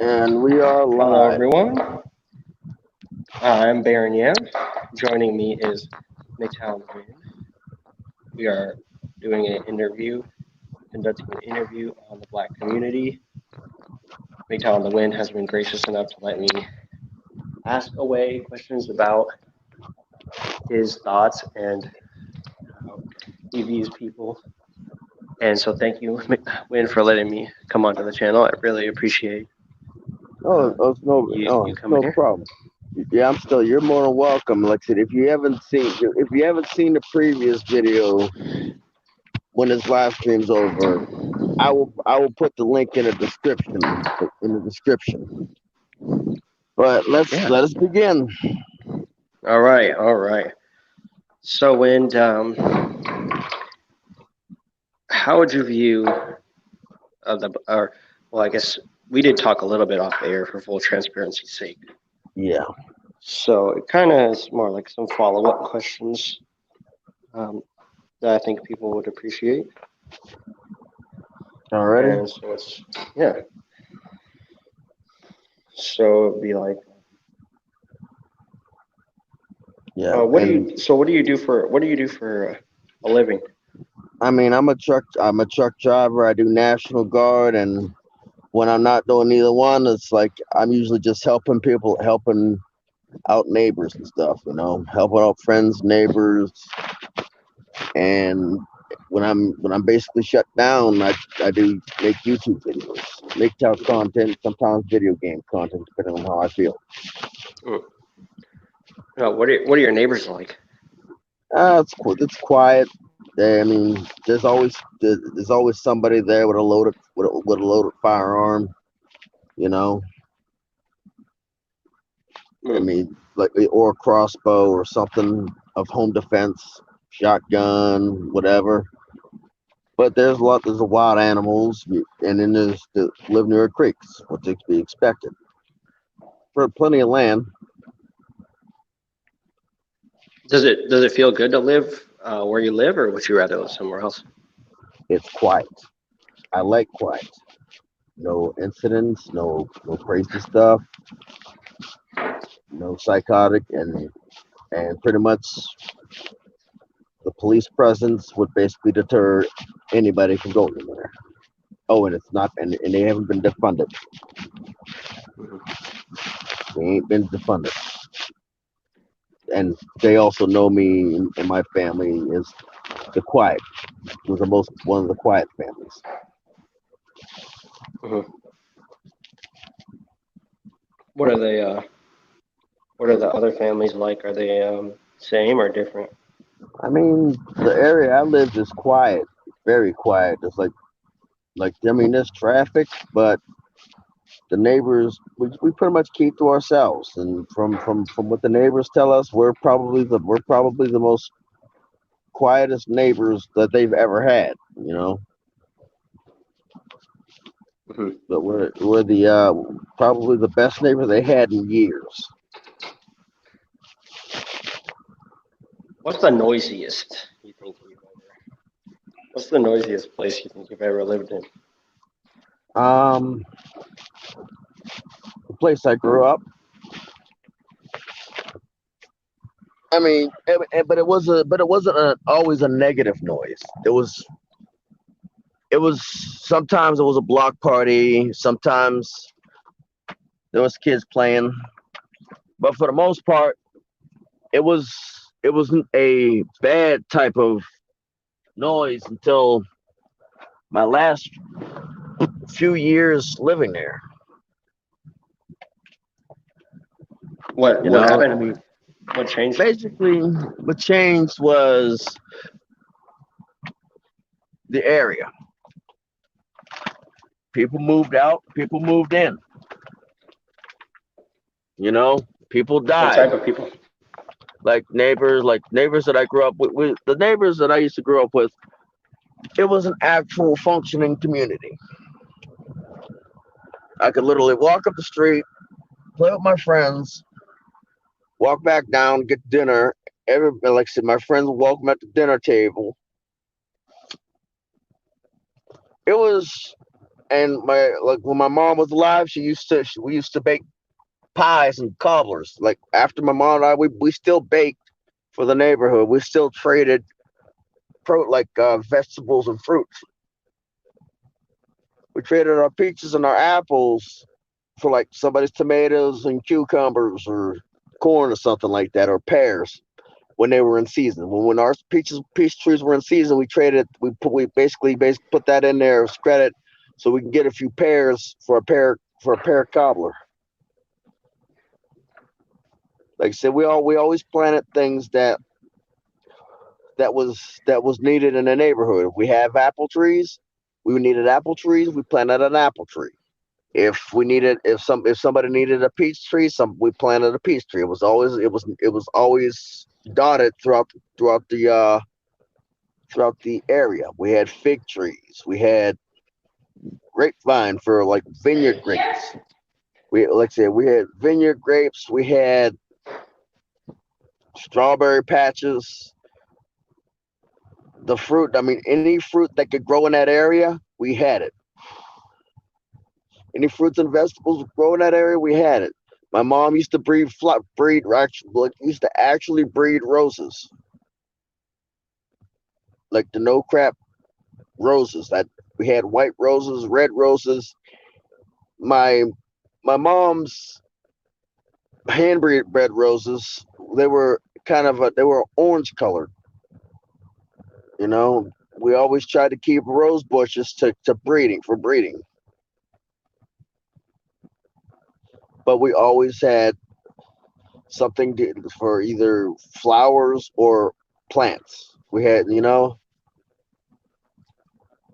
And we are Hello, live. everyone. I'm Baron Yam. Joining me is Midtown Win. We are doing an interview, conducting an interview on the Black community. Midtown the Win has been gracious enough to let me ask away questions about his thoughts and how he views people. And so, thank you, Win, for letting me come onto the channel. I really appreciate Oh, um, oh, it's no, you it's coming no here. problem. Yeah, I'm still. You're more than welcome. Like I said, if you haven't seen the previous video when this live stream's over, I will put the link in the description. In the description. But Yeah. let us begin. All right. So, Win, how would you view or well, I guess we did talk a little bit off air for full transparency's sake. Yeah. So it kind of is more like some follow-up questions um, that I think people would appreciate. Already. And so yeah. So it'd be like, Yeah. And what do you do for a living? I mean, I'm a truck driver. I do National Guard, and when I'm not doing either one, it's like I'm usually just helping out neighbors and stuff, helping out friends, neighbors, and when I'm basically shut down, I do make YouTube videos, make talk content, sometimes video game content, depending on how I feel. Mm. What are your neighbors like? It's quiet. I mean, there's always somebody there with a loaded firearm, you know. I Mm. mean, like or a crossbow or something of home defense, shotgun, whatever. But there's a wild animals, and then there's the live near creeks, what's to be expected. For plenty of land, Does it feel good to live where you live, or would you rather live somewhere else? it's quiet. I like quiet. No incidents, no crazy stuff, no psychotic, and pretty much the police presence would basically deter anybody from going anywhere. Oh, and it's not, and they haven't been defunded. Hmm. They ain't been defunded, and they also know me and my family is the quiet. Was the most one of the quiet families. Hmm. What are they? What are the other families like? Are they same or different? I mean, the area I lived is quiet, very quiet. It's like I mean, there's traffic, but the neighbors we pretty much keep to ourselves. And from what the neighbors tell us, we're probably the most quietest neighbors that they've ever had. Hmm. But we're the probably the best neighbor they had in years. What's the noisiest you think you've ever? What's the noisiest place you think you've ever lived in? Um, the place I grew up. I mean, but it wasn't always a negative noise. It was sometimes it was a block party. Sometimes there was kids playing, but for the most part, it was it wasn't a bad type of noise until my last few years living there. What You what know, I happened? mean, What changed? basically, what changed was the area. People moved out. People moved in. People What died. type of people? Like neighbors that I grew up with the neighbors that I used to grow up with. It was an actual functioning community. I could literally walk up the street, play with my friends, walk back down, get dinner. Like I said, my friends would welcome at the dinner table. It was And my like when my mom was alive, we used to bake pies and cobblers. Like after my mom and I, we still baked for the neighborhood. We still traded vegetables and fruits. We traded our peaches and our apples for like somebody's tomatoes and cucumbers or corn or something like that, or pears when they were in season. When our peach trees were in season, we traded. We basically put that in there as credit, so we can get a few pears for a pear cobbler. Like I said, we always planted things that was needed in the neighborhood. If we have apple trees, we needed apple trees. We planted an apple tree. If somebody needed a peach tree, we planted a peach tree. It was always dotted throughout the area. We had fig trees. We had grapevine for like vineyard grapes. We like I said, we had vineyard grapes. We had strawberry patches. The fruit. I mean, any fruit that could grow in that area, we had it. Any fruits and vegetables grow in that area, we had it. My mom used to used to actually breed roses, like the no crap roses. That we had white roses, red roses. My my mom's hand bred roses. They were they were orange colored. You know, we always tried to keep rose bushes to breeding for breeding, but we always had for either flowers or plants. We had,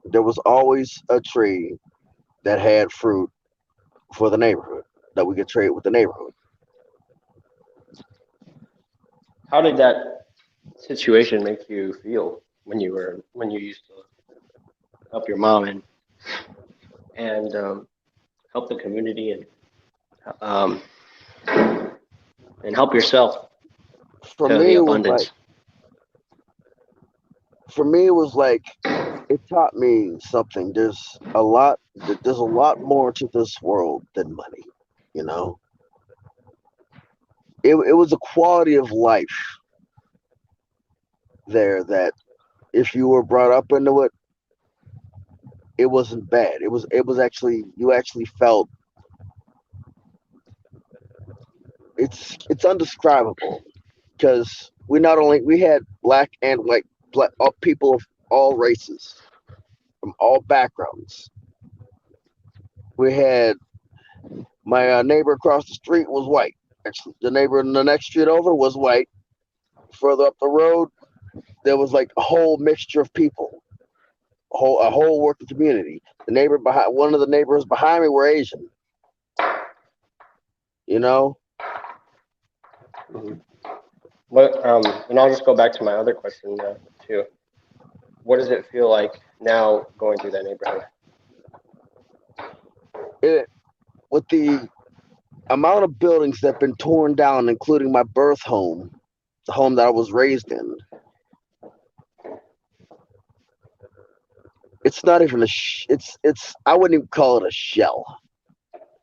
there was always a tree that had fruit for the neighborhood that we could trade with the neighborhood. How did that situation make you feel when you used to help your mom and help the community um, and help yourself For to the me, it was like abundance? for me it was like it taught me something. There's a lot more to this world than money. You know, it was a quality of life there that if you were brought up into it, it wasn't bad. It was actually you actually felt it's undescribable because we had black and white people of all races from all backgrounds. We had my neighbor across the street was white. Actually, the neighbor in the next street over was white. Further up the road, there was like a whole mixture of people, a whole working community. One of the neighbors behind me were Asian. You know, Hmm. But and I'll just go back to my other question too. What does it feel like now going through that neighborhood? it with the amount of buildings that have been torn down, including my birth home, the home that I was raised in. It's not even it's I wouldn't even call it a shell,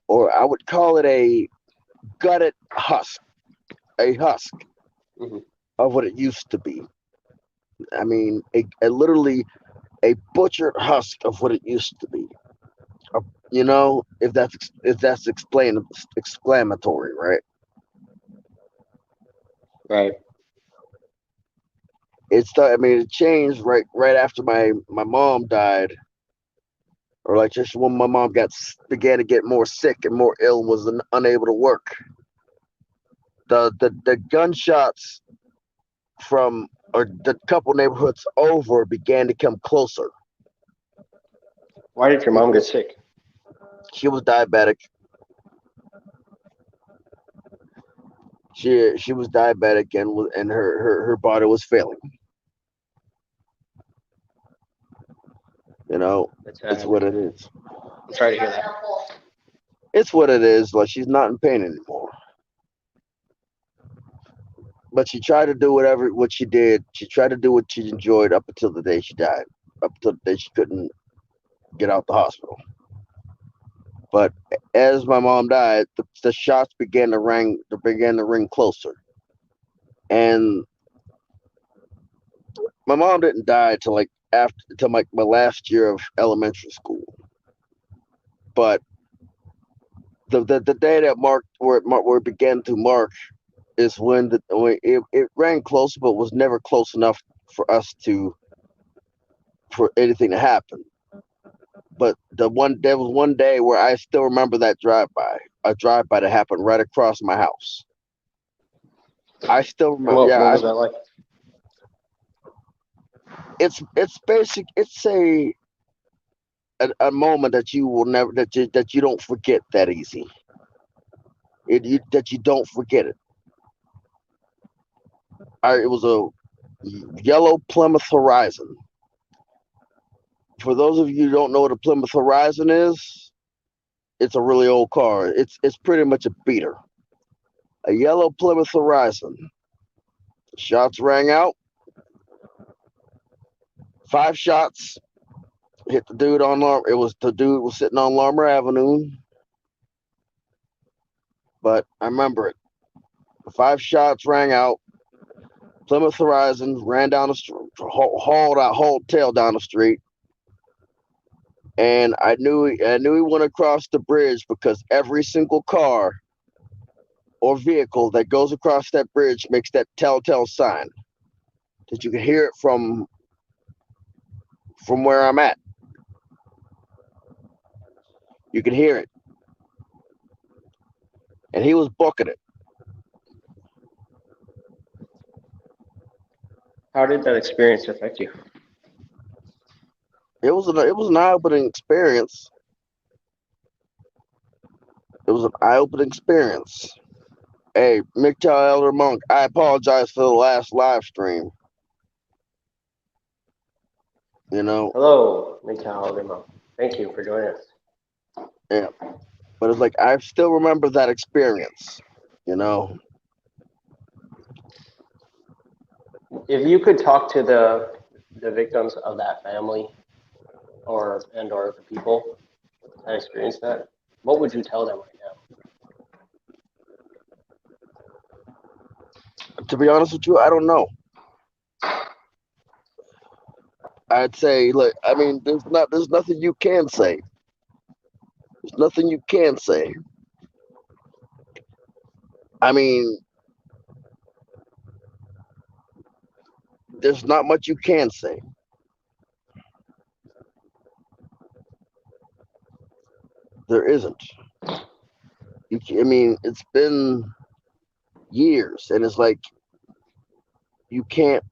or I would call it a husk Hmm. of what it used to be. I mean, literally a butchered husk of what it used to be. Uh, if that's exclamatory, right? Right. I mean, it changed right after my mom died, or like just when my mom began to get more sick and more ill and was unable to work. The gunshots from or the couple neighborhoods over began to come closer. Why did your It mom get was sick? She was diabetic. She was diabetic and her body was failing. You know, That's it's sad. what it is. I'm sorry to hear that. It's what it is. Like she's not in pain anymore. But she tried to do what she did. She tried to do what she enjoyed up until the day she died. Up until the day she couldn't get out the hospital. But as my mom died, the shots began to ring closer. And my mom didn't die till like after till my last year of elementary school. But the day that marked where it began to mark is when it rang close, but was never close enough for us to for anything to happen. But there was one day where I still remember that a drive by that happened right across my house. I still And remember. Yeah, what was that like? it's basic. It's a moment that you will never that you don't forget that easy. That you don't forget it. It was a yellow Plymouth Horizon. For those of you who don't know what a Plymouth Horizon is, it's a really old car. It's pretty much a beater. A yellow Plymouth Horizon. Shots rang out. 5 shots hit the dude on It was the dude was sitting on Larmer Avenue, but I remember it. 5 shots rang out. Plymouth Horizon ran down the street, hauled tail down the street, and I knew he went across the bridge because every single car or vehicle that goes across that bridge makes that telltale sign that you can hear it from where I'm at. You can hear it, and he was booking it. How did that experience affect you? It was an eye opening experience. It was an eye opening experience. Hey, MGTOW Elder Monk, I apologize for the last live stream. You know, Hello, Mikhail Limo. Thank you for joining us. yeah. But it's like I still remember that experience. You know, If you could talk to the victims of that family or the people that experienced that, what would you tell them right now? to be honest with you, I don't know. I'd say, look, I mean, there's nothing you can say. There's nothing you can say. I mean, there's not much you can say. There isn't. I mean, it's been years, and it's like you can't.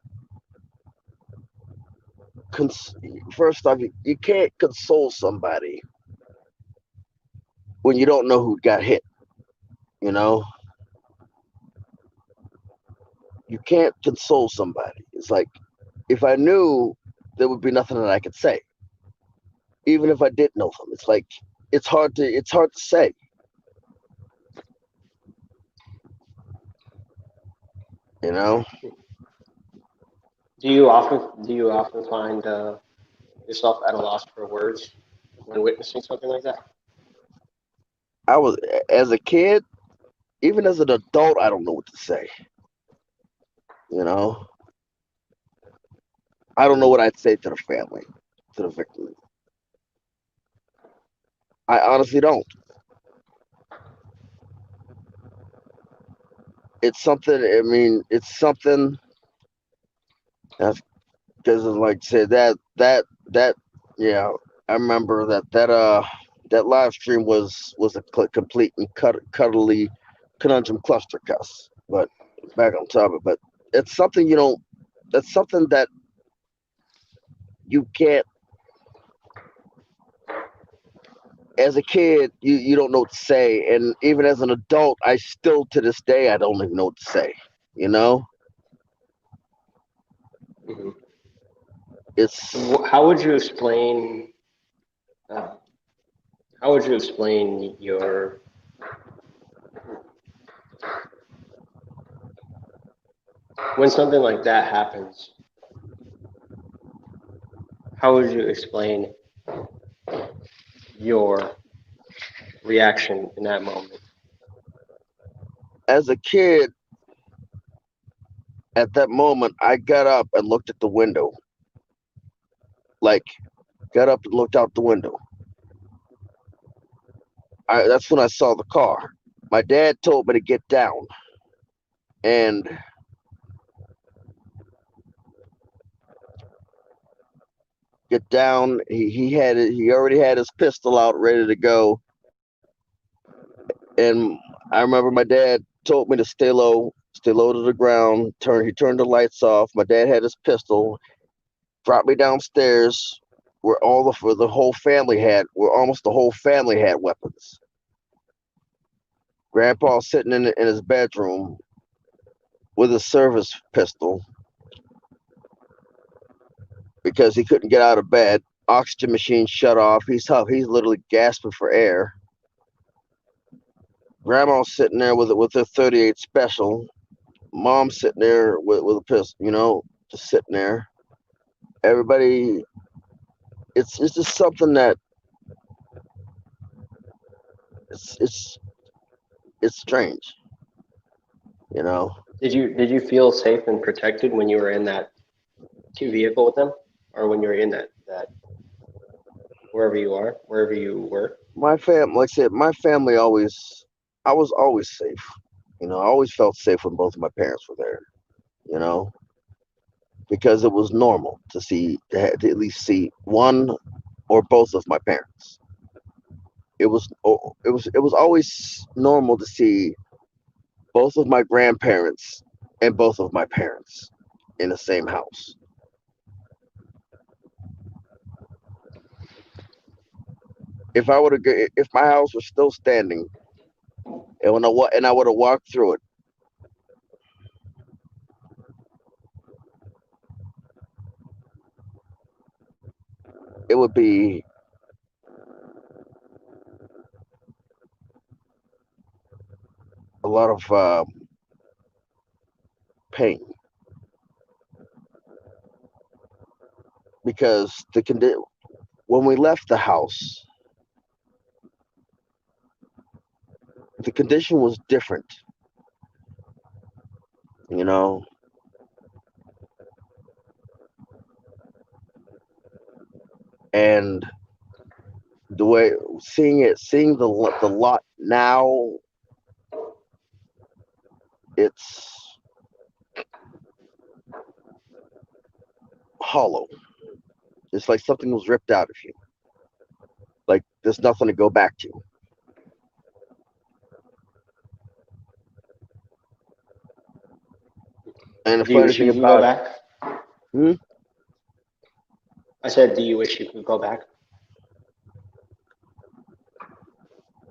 Cons- First off, you can't console somebody when you don't know who got hit. You know, you can't console somebody. It's like if I knew, there would be nothing that I could say, even if I did know them. It's like it's hard to say. You know, Do you often find yourself at a loss for words when witnessing something like that? I was as a kid, even as an adult, I don't know what to say. You know, I don't know Hmm. what I'd say to the family, to the victim. I honestly don't. It's something. I mean, it's something that's because, like I said, that yeah, I remember that live stream was a complete and cuddly conundrum cluster cuss. But back on topic, but it's something you don't. That's something that you can't. As a kid, you don't know what to say, and even as an adult, I still to this day I don't even know what to say. You know, Hmm. it's How would you explain? Uh, how would you explain your when something like that happens? How would you explain your reaction in that moment? As a kid, at that moment, I got up and looked at the window. Like, got up and looked out the window. That's when I saw the car. My dad told me to get down, and get down. He already had his pistol out, ready to go. And I remember my dad told me to stay low to the ground. He turned the lights off. My dad had his pistol, dropped me downstairs, where the whole family where almost the whole family had weapons. Grandpa sitting in his bedroom with a service pistol because he couldn't get out of bed. Oxygen machine shut off. He's literally gasping for air. Grandma's sitting there with her 38 special. Mom's sitting there with a pistol, just sitting there. Everybody, it's just something that it's it's it's strange, you know. Did you feel safe and protected when you were in that two vehicle with them, or when you were in that wherever you were? Like I said, my family I was always safe. I always felt safe when both of my parents were there. You know, because it was normal to at least see one or both of my parents. It was always normal to see both of my grandparents and both of my parents in the same house. If my house was still standing, and I would have walked through it, it would be a lot of pain because when we left the house, the condition was different. You know, and the way seeing the lot now, it's hollow. It's like something was ripped out of you. Like there's nothing to go back to. And the Do you funny wish thing you could go about it, back? hmm, I said, do you wish you could go back?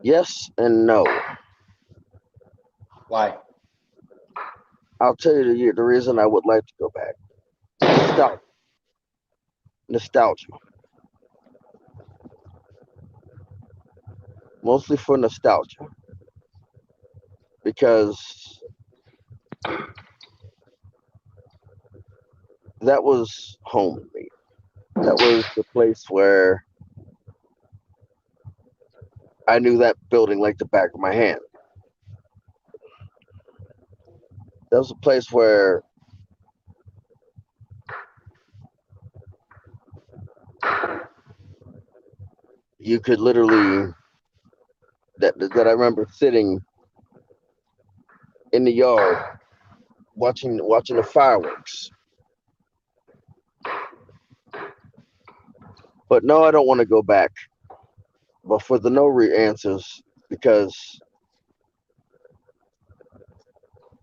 yes and no. Why? I'll tell you the reason I would like to go back. Nostalgia. Nostalgia. Mostly for nostalgia. Because that was home to me. That was the place where I knew that building like the back of my hand. That was a place where you could literally that I remember sitting in the yard watching the fireworks. But no, I don't want to go back. But for the no answers, because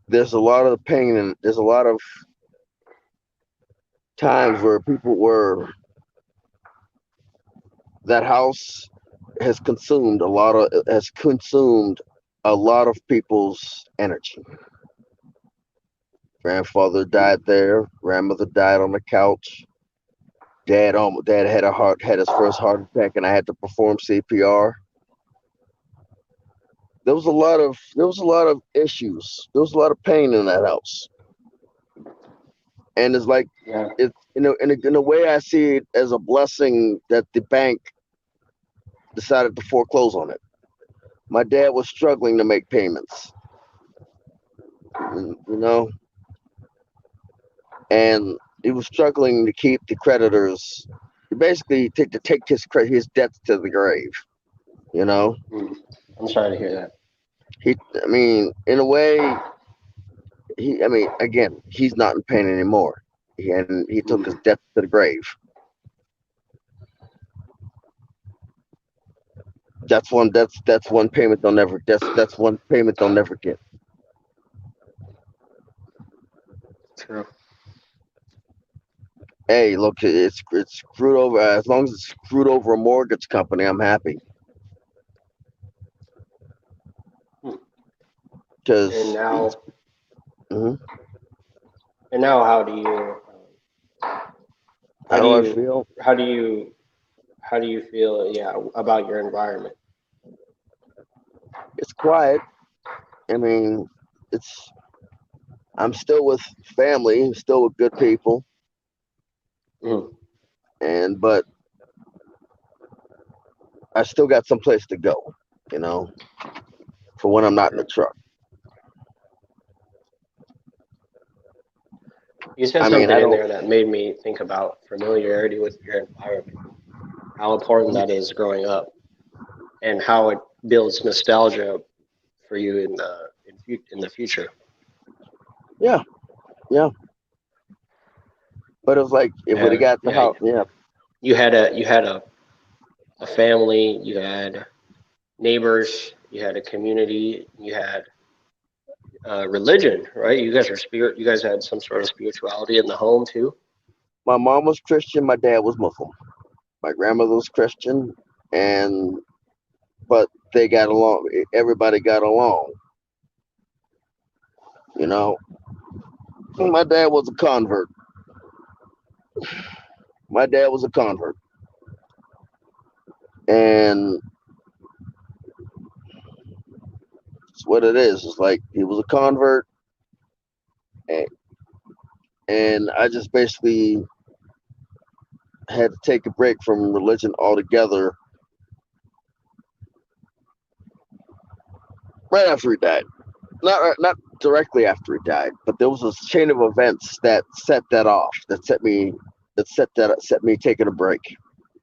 there's a lot of pain and there's a lot of times where people were that house has consumed a lot of people's energy. Grandfather died there. Grandmother died on the couch. Dad had his first heart attack, and I had to perform CPR. There was a lot of issues. There was a lot of pain in that house, and it's like Yeah. in a way I see it as a blessing that the bank decided to foreclose on it My dad was struggling to make payments, you know, and he was struggling to keep the creditors. Basically, to take his debts to the grave. You know, Mm. I'm sorry to hear that. I mean, in a way, I mean, again, he's not in pain anymore, and he took his Mm. debt to the grave. That's one payment they'll never. That's one payment they'll never get. True. Hey, look, it's screwed over. As long as it's screwed over a mortgage company, I'm happy. Mm. And Because now, hmm and now, how how do do I you, feel? how do you, how do you feel? Yeah, about your environment. It's quiet. I mean, it's I'm still with family, still with good people, Mm. and but I still got some place to go. You know, for when I'm not in the True. truck. You said I mean, something I in don't. there that made me think about familiarity with your environment, how important that is growing up, and how it builds nostalgia for you in the future. Yeah, yeah. But it was like if we And got the yeah, house, yeah. you had a family, you had neighbors, you had a community, you had religion, right? You guys had some sort of spirituality in the home too. My mom was Christian, my dad was Muslim. My grandmother was Christian, and but they got along. Everybody got along. You know, Hmm. my dad was a convert. My dad was a convert, and it's what it is. It's like he was a convert, and, and I just basically had to take a break from religion altogether right after he died. Not directly after he died, but there was a chain of events that set that off. That set me taking a break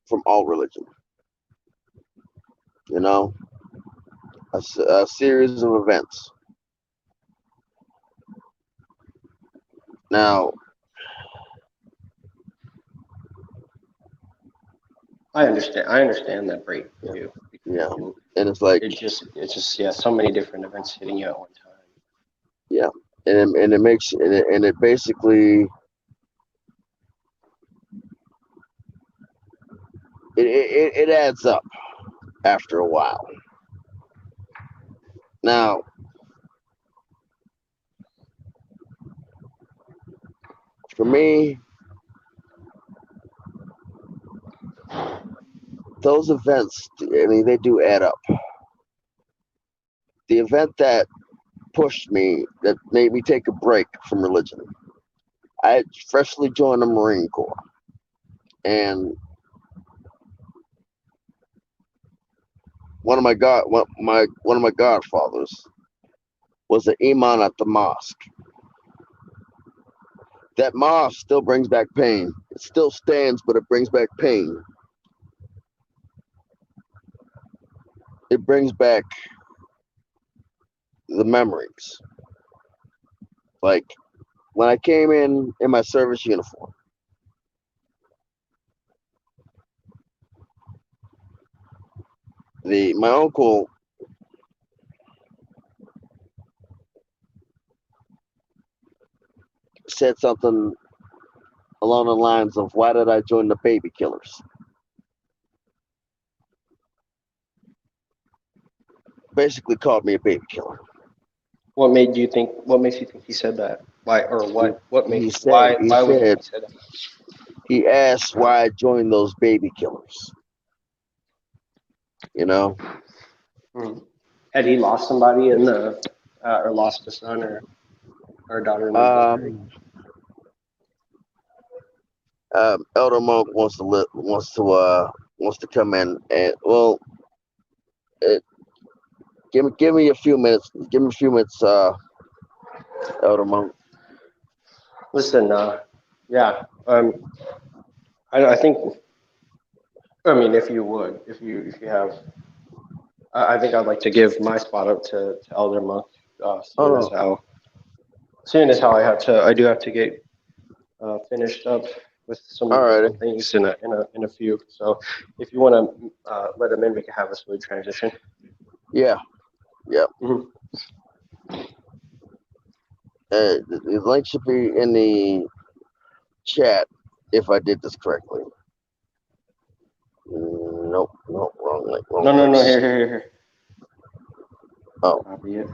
from all religion. You know, a series of events. Now, I understand that break yeah, too, yeah, and and it's like, it's just yeah, so many different events hitting you at one time. yeah, and it makes and it basically it adds up after a while. Now, for me, those events, I mean, they do add up. The event that pushed me, that made me take a break from religion, I had freshly joined the Marine Corps, and one of my godfathers was an imam at the mosque. That mosque still brings back pain. It still stands, but it brings back pain. It brings back the memories. Like when I came in my service uniform, the my uncle said something along the lines of, "Why did I join the baby killers?" Basically, called me a baby killer. What made you think? What makes you think he said that? Why or He, what? What he makes? said he Why would you think said he said that? he asked why I joined those baby killers. You know, Hmm. Had he lost somebody in the or lost a son or a daughter in the military? um, Elder Monk wants to come in, and well, it, give me a few minutes. Give me a few minutes, Elder Monk. Listen, yeah, I think, I mean, if you would, if you have, I think I'd like to give my spot up to Elder Monk, Oh no. seeing as how I do have to get finished up with Alrighty. some things in a few. So if you want to let him in, we can have a smooth transition. Yeah. Yep. Mhm. The link should be in the chat if I did this correctly. Nope. Nope. Wrong link. Wrong No. place. Here. Oh, Copy it,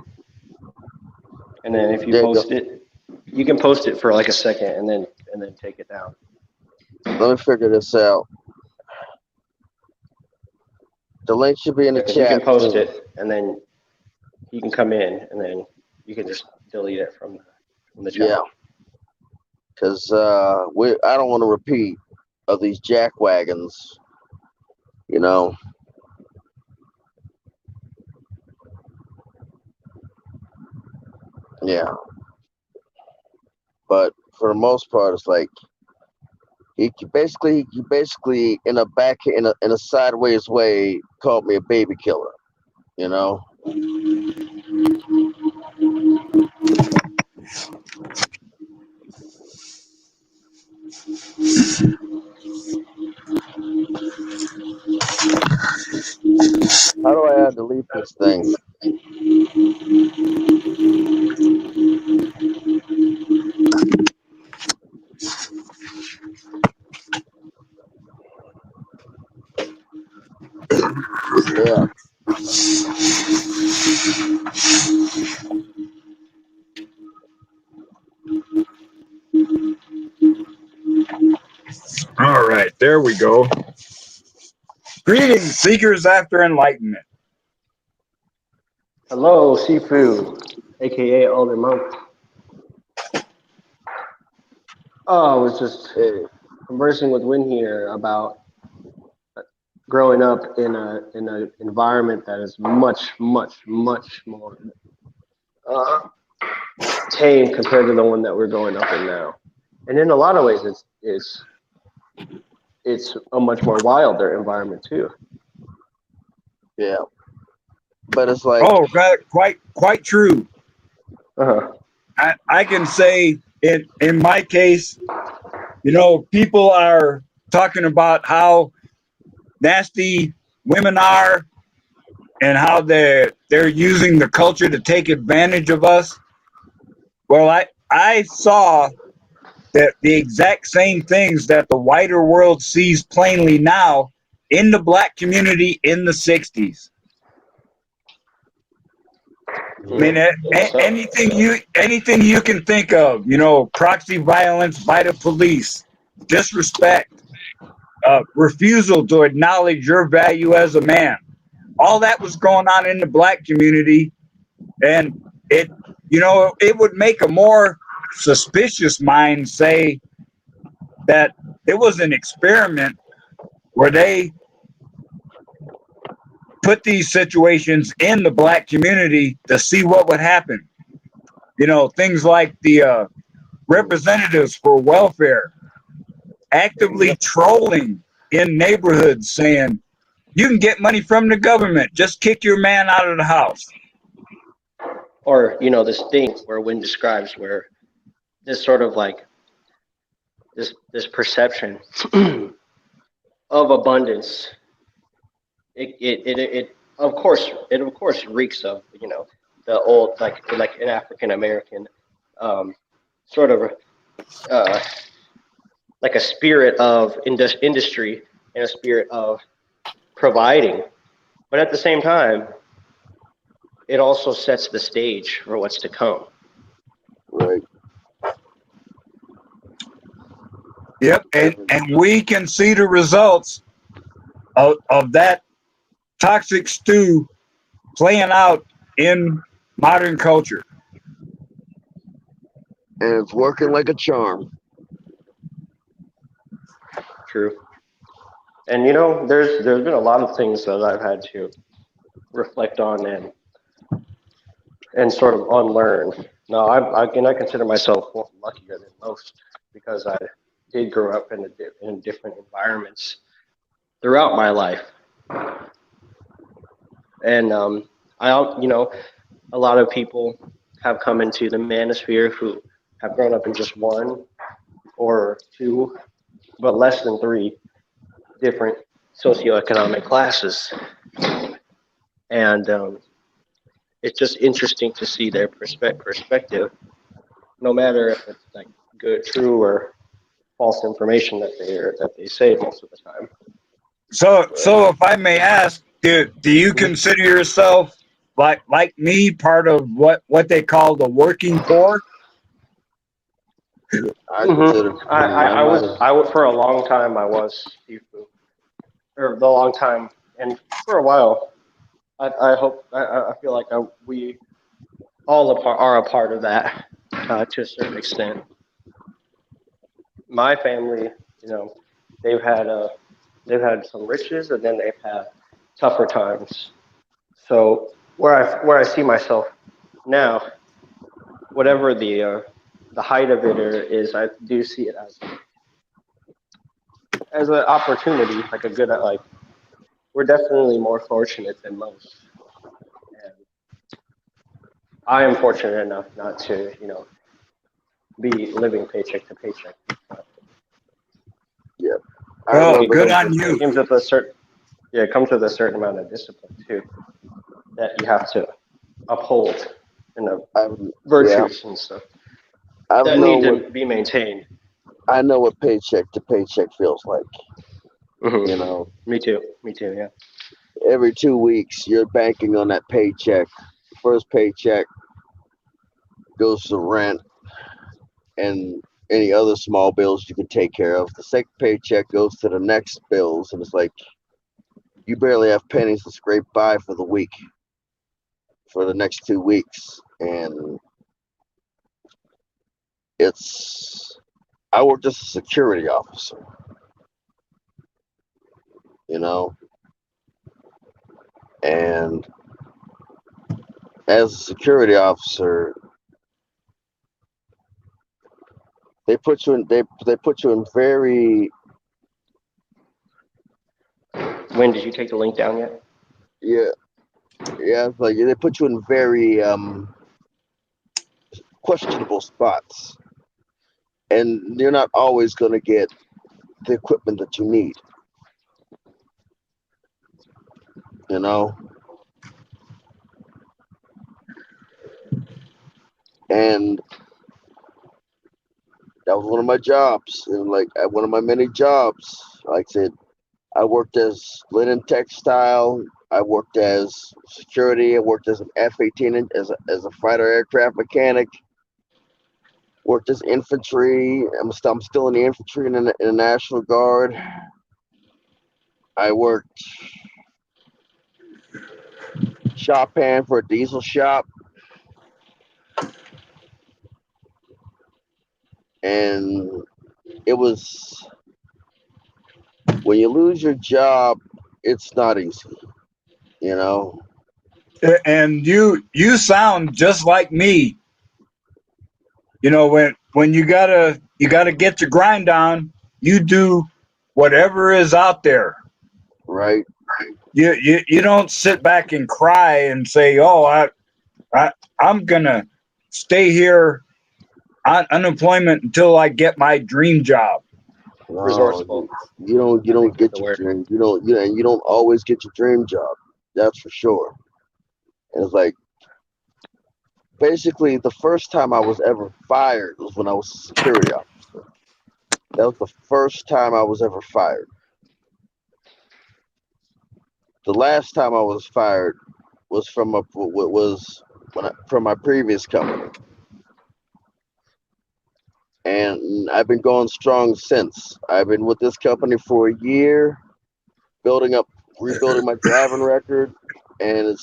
and then if you there you go. post it, you can post it for like a second, and then take it down. Let me figure this out. The link should be in Yeah, the because you can chat post too. it, and then you can come in, and then you can just delete it from the chat. Yeah, because we I don't want to repeat of these jack wagons. You know. Yeah, but for the most part, it's like he basically in a in a sideways way called me a baby killer. You know. How do I delete this thing? Yeah. All right, there we go. Greetings, seekers after enlightenment. Hello, Sifu, aka Elder Monk. Oh, I was just Hey. conversing with Win here about growing up in an environment that is much more uh, tame compared to the one that we're growing up in now. And in a lot of ways, it's a much more wilder environment too. Yeah. But it's like, Oh, quite true. Uh-huh. I can say in my case, people are talking about how nasty women are and how they're using the culture to take advantage of us. Well, I saw that the exact same things that the wider world sees plainly now in the black community in the 60s. I mean, How so? anything you can think of, proxy violence by the police, disrespect, refusal to acknowledge your value as a man. All that was going on in the black community, and it would make a more suspicious mind say that it was an experiment where they put these situations in the black community to see what would happen. Things like the representatives for welfare actively Yep. trolling in neighborhoods saying, you can get money from the government, just kick your man out of the house. Or this thing where Win describes where this sort of like this perception of abundance. It of course reeks of the old like an African American um, sort of uh, like a spirit of industry and a spirit of providing, but at the same time, it also sets the stage for what's to come. right. Yep, and we can see the results of that toxic stew playing out in modern culture. And it's working like a charm. True. And there's been a lot of things that I've had to reflect on and and sort of unlearn. Now, I consider myself luckier than most because I did grow up in different environments throughout my life, and a lot of people have come into the manosphere who have grown up in just one or two, but less than three different socioeconomic classes, and it's just interesting to see their perspective, no matter if it's like good, true, or false information that they say most of the time. So if I may ask, do you consider yourself like me part of what they call the working poor? I consider. I might have. I was for a long time I was Sifu, or the long time, and for a while I hope I feel like we all are a part of that to a certain extent. My family, you know, they've had they've had some riches, and then they've had tougher times. So where I see myself now, whatever the height of it is, I do see it as an opportunity, like a good like we're definitely more fortunate than most, and I am fortunate enough not to be living paycheck to paycheck. But Yeah, I Well, remember good them. on it you. comes with a certain yeah, it comes with a certain amount of discipline too that you have to uphold, I've, yeah, virtues and stuff I've that know need what to be maintained. I know what paycheck to paycheck feels like. You Hmm. know, Me too. Me too. Yeah. every 2 weeks you're banking on that paycheck. First paycheck goes to rent and any other small bills you can take care of. The second paycheck goes to the next bills, and it's like you barely have pennies to scrape by for the week, for the next 2 weeks. And it's, I worked as a security officer, you know, and as a security officer, they put you in very, When did you take the link down yet? yeah, yeah, like they put you in very questionable spots, and you're not always going to get the equipment that you need, you know. And that was one of my jobs, and like one of my many jobs. Like I said, I worked as linen textile. I worked as security. I worked as an F-18 as a fighter aircraft mechanic. Worked as infantry. I'm still in the infantry in the National Guard. I worked shop hand for a diesel shop, and it was when you lose your job, it's not easy, you know. And you sound just like me. You know, when you gotta get your grind on, you do whatever is out there. Right? You don't sit back and cry and say, "Oh, I I'm gonna stay here on unemployment until I get my dream job." No, Resourceful. you I don't think is get the your word. dream. You don't always get your dream job. That's for sure. And it's like basically the first time I was ever fired was when I was a security officer. That was the first time I was ever fired. The last time I was fired was from my previous company, and I've been going strong since. I've been with this company for a year, building up, rebuilding my driving record, and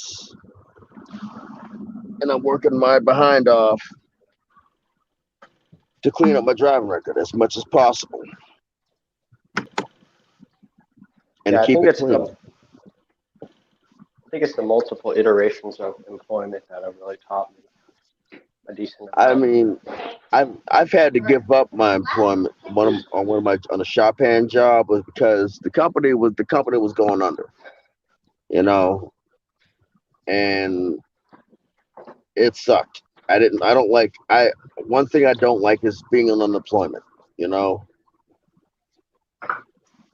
I'm working my behind off to clean up my driving record as much as possible and to Yeah, I keep think it it's clean. think it's the multiple iterations of employment that have really taught me a decent I amount. mean, I've had to give up my employment one of my on a shop hand job was because the company was going under, you know, and it sucked. I don't like I one thing I don't like is being on unemployment, you know.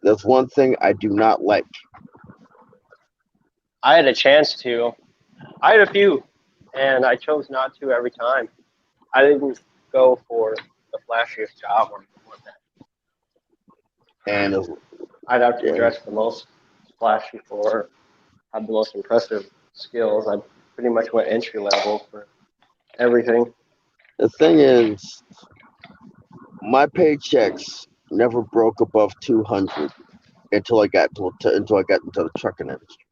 That's one thing I do not like. I had a chance to. I had a few, and I chose not to every time. I didn't go for the flashiest job or that. And it's, I'd have to and dress the most flashy for, have the most impressive skills. I pretty much went entry level for everything. the thing is, my paychecks never broke above 200 until I got into the trucking industry.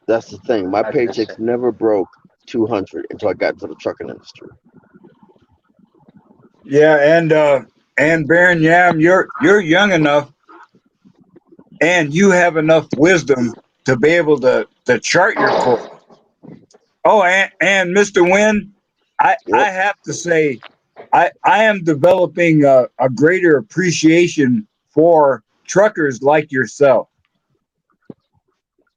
That's the thing. My That's paychecks insane. never broke 200 until I got into the trucking industry. Yeah, and Baron Yam, you're young enough and you have enough wisdom to be able to chart your course. Oh, and Mr. Wynn, I Yep. have to say, I am developing a greater appreciation for truckers like yourself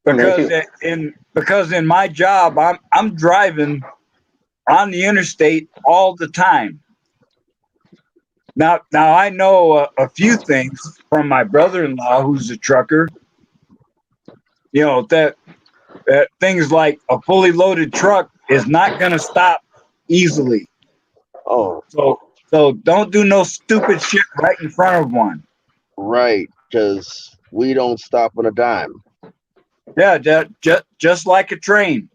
Me because too. in my job I'm driving on the interstate all the time. Now I know a few things from my brother-in-law who's a trucker. You know that things like a fully loaded truck is not going to stop easily. Oh, So don't do no stupid shit right in front of one. right. Because we don't stop on a dime. Yeah, just like a train.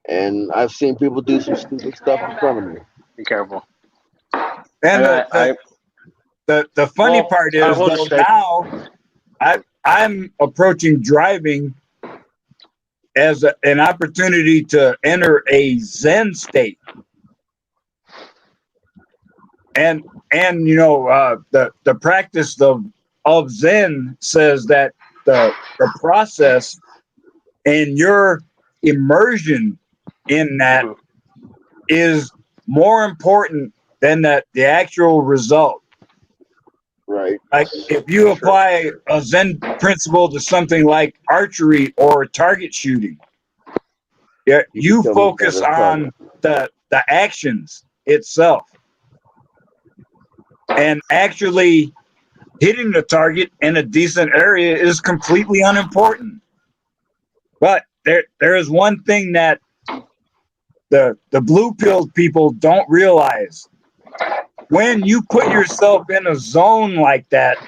And I've seen people do some stupid stuff in front of me. Be careful. And And the funny well, part I is will though just say, now I'm approaching driving as an opportunity to enter a Zen state. And you know the practice of Zen says that the process and your immersion in that mhm, is more important than that the actual result. Right. Like if you true. apply a Zen principle to something like archery or target shooting, yeah, You you become a focus better target. on the actions itself and actually hitting the target in a decent area is completely unimportant. But there is one thing that the blue pilled people don't realize. When you put yourself in a zone like that,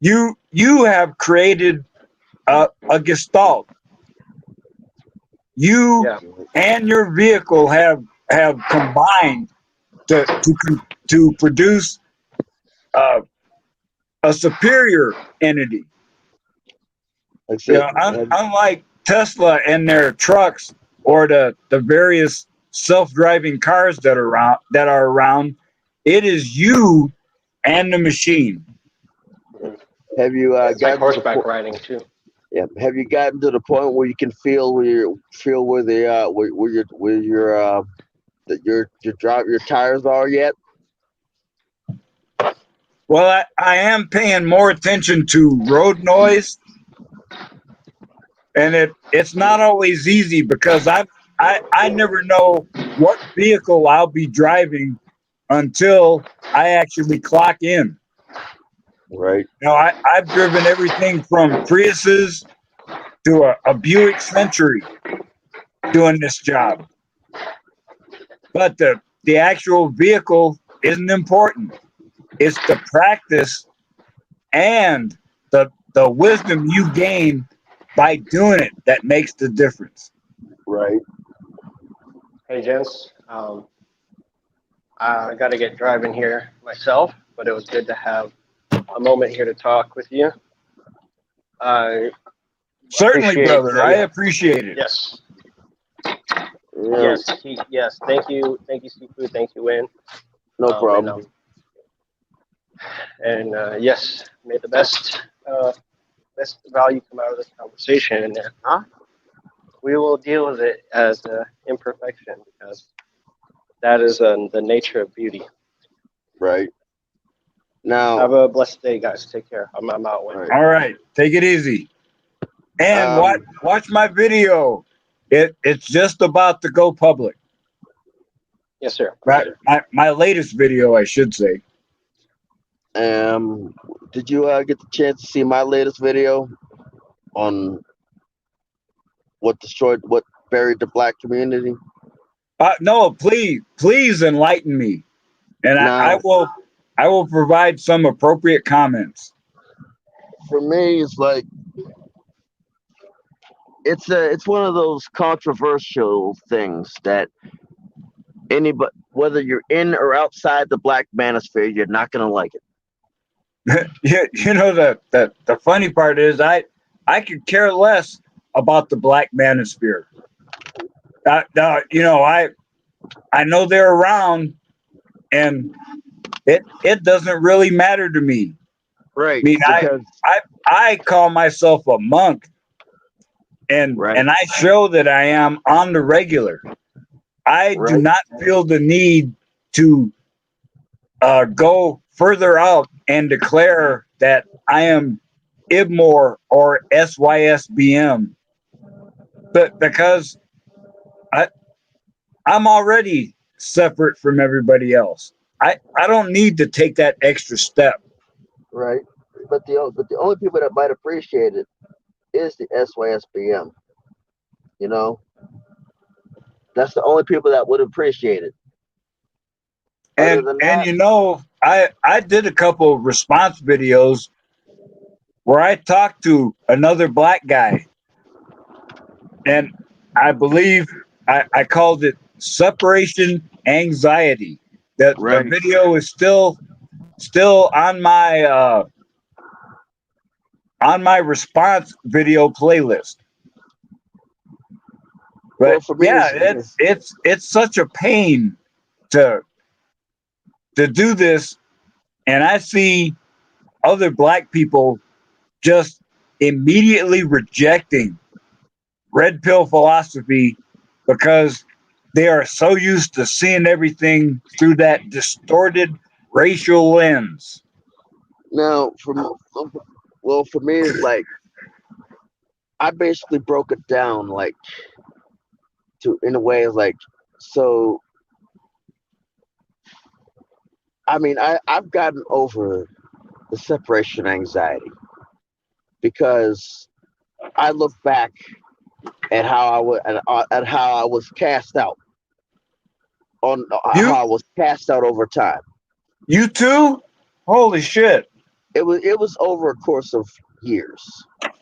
you have created a gestalt. You Yeah. and your vehicle have combined to produce uh, a superior entity. Like I You said, know, unlike Tesla and their trucks or the various self-driving cars that are around, it is you and the machine. Mhm. have you It's like gotten to the horseback point? riding too. Yeah. Have you gotten to the point where you can feel where the where your your tires are yet? Well, I am paying more attention to road noise, and it's not always easy because I never know what vehicle I'll be driving until I actually clock in. Right. You know, I've driven everything from Priuses to a Buick Century doing this job, but the actual vehicle isn't important. It's the practice and the wisdom you gain by doing it that makes the difference. Right. Hey, gents. I got to get driving here myself, but it was good to have a moment here to talk with you. I Certainly, appreciate brother, I appreciate it. yes, Yeah. yes. Thank you, Seafood. Thank you, Win. No And problem. And yes, may the best value come out of this conversation. And if not, we will deal with it as an imperfection because that is the nature of beauty. Right. Now, Have a blessed day, guys. Take care. I'm out with. right. All right, take it easy. And Um, watch my video. It's just about to go public. Yes, sir. Yes, Right, sir. my latest video, I should say. um, did you get the chance to see my latest video on what buried the black community? No, please enlighten me, and Now, I will provide some appropriate comments. for me, it's like it's one of those controversial things that anybody, whether you're in or outside the black manosphere, you're not gonna like it. You know the funny part is I could care less about the black manosphere. You know I know they're around, and it doesn't really matter to me. Right. I mean, Because I call myself a monk, right, and I show that I am on the regular. I do right. not feel the need to go further out and declare that I am IBMOR or SYSBM, but because I I'm already separate from everybody else. I don't need to take that extra step. Right. But the only people that might appreciate it is the SYSBM. You know, that's the only people that would appreciate it. Other than And that, you know, I did a couple response videos where I talked to another black guy, and I believe I called it separation anxiety. The right. video is still on my response video playlist. Well, But for me, yeah, it's such a pain to do this, and I see other black people just immediately rejecting red pill philosophy because they are so used to seeing everything through that distorted racial lens. now for me, it's like I basically broke it down like to in a way it's like so. I mean, I've gotten over the separation anxiety because I look back at how I was cast out on You how I was cast out over time. you too? Holy shit. It was over a course of years.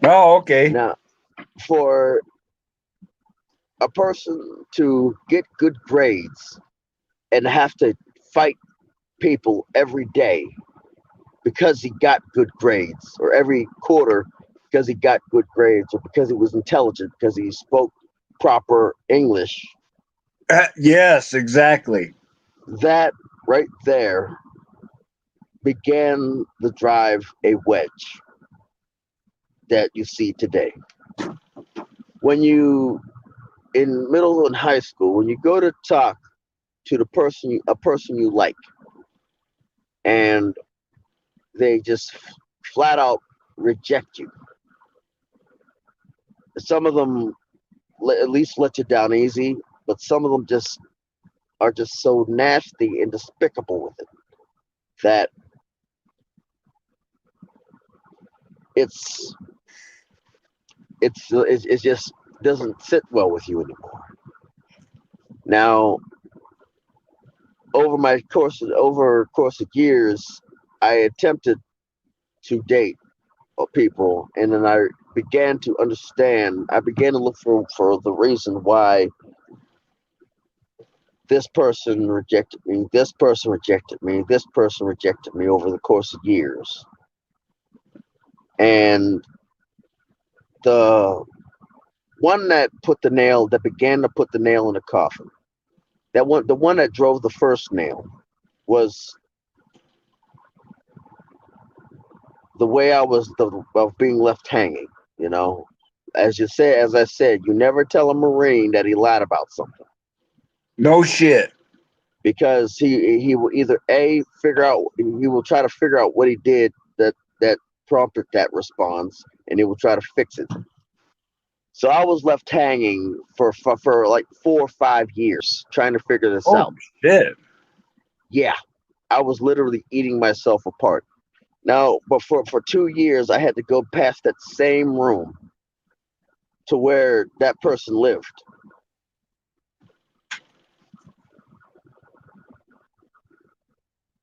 Oh, okay. Now, for a person to get good grades and have to fight people every day because he got good grades, or every quarter because he got good grades, or because he was intelligent, because he spoke proper English, Yes, exactly. that right there began the drive a wedge that you see today. When you in middle and high school, when you go to talk to a person you like, and they just flat out reject you. Some of them at least let you down easy, but some of them just are just so nasty and despicable with it that it's it just doesn't sit well with you anymore. Now, over a course of years, I attempted to date people, and then I began to understand. I began to look for the reason why this person rejected me, this person rejected me, this person rejected me over the course of years. And the one that began to put the nail in the coffin, the one that drove the first nail, was the way I was of being left hanging. You know, as I said, you never tell a Marine that he lied about something No shit. because he will either he will try to figure out what he did that prompted that response, and he will try to fix it. So I was left hanging for like 4 or 5 years trying to figure this Oh out. shit. Yeah, I was literally eating myself apart. Now, but for 2 years, I had to go past that same room to where that person lived.